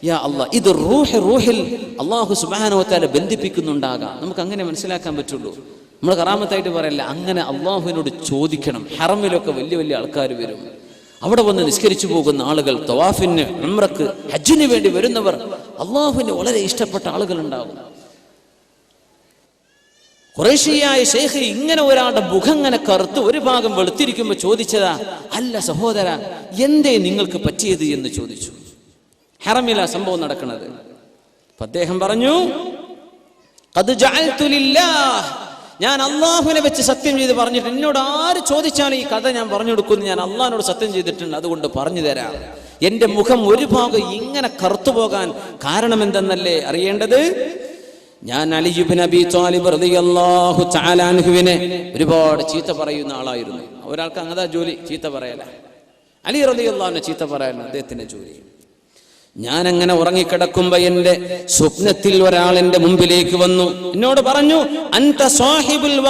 Speaker 1: യാ അല്ലാഹ്, ഇത് റൂഹിൽ അല്ലാഹു സുബ്ഹാനഹു വ തആല ബന്ധിപ്പിക്കുന്നുണ്ടാകാം. നമുക്ക് അങ്ങനെ മനസ്സിലാക്കാൻ പറ്റുള്ളൂ. നമ്മൾ കറാമത്തായിട്ട് പറയല്ല, അങ്ങനെ അല്ലാഹുവിനോട് ചോദിക്കണം. ഹറമിലൊക്കെ വലിയ വലിയ ആൾക്കാർ വരും. അവിടെ വന്ന് നിസ്കരിച്ചു പോകുന്ന ആളുകൾ, തവാഫിന്, ഉംറക്ക്, ഹജ്ജിന് വേണ്ടി വരുന്നവർ, അള്ളാഹുവിന് വളരെ ഇഷ്ടപ്പെട്ട ആളുകൾ ഉണ്ടാകും. ഖുറൈശിയായ ശൈഖ് ഇങ്ങനെ ഒരാളുടെ മുഖം ഇങ്ങനെ കറുത്ത് ഒരു ഭാഗം വെളുത്തിരിക്കുമ്പോൾ ചോദിച്ചതാ, അല്ല സഹോദര, എന്തേ നിങ്ങൾക്ക് പറ്റിയത് എന്ന് ചോദിച്ചു. ഹറമിലാ സംഭവം നടക്കുന്നത്. അദ്ദേഹം പറഞ്ഞു, ഖദ് ജഅൽതു ലില്ലാഹ്, ഞാൻ അള്ളാഹുവിനെ വെച്ച് സത്യം ചെയ്ത് പറഞ്ഞിട്ട്, എന്നോട് ആര് ചോദിച്ചാലും ഈ കഥ ഞാൻ പറഞ്ഞു കൊടുക്കുന്നു, ഞാൻ അള്ളാഹിനോട് സത്യം ചെയ്തിട്ടുണ്ട്, അതുകൊണ്ട് പറഞ്ഞു തരാം. എൻ്റെ മുഖം ഒരു ഭാഗം ഇങ്ങനെ കറുത്തു പോകാൻ കാരണം എന്തെന്നല്ലേ അറിയേണ്ടത്? ഞാൻ അലി ഇബ്നു അബീ ത്വാലിബ് റളിയല്ലാഹു തആല അൻഹുവിനെ ഒരുപാട് ചീത്ത പറയുന്ന ആളായിരുന്നു. ഒരാൾക്ക് അങ്ങതാ ജോലി, ചീത്ത പറയല. അലി റളിയല്ലാഹു അൻഹു ചീത്ത പറയല അദ്ദേഹത്തിന്റെ ജോലി. ഞാൻ അങ്ങനെ ഉറങ്ങിക്കിടക്കുമ്പോ എന്റെ സ്വപ്നത്തിൽ ഒരാൾ എന്റെ മുമ്പിലേക്ക് വന്നു. എന്നോട് പറഞ്ഞു, അൻത സാഹിബുൽ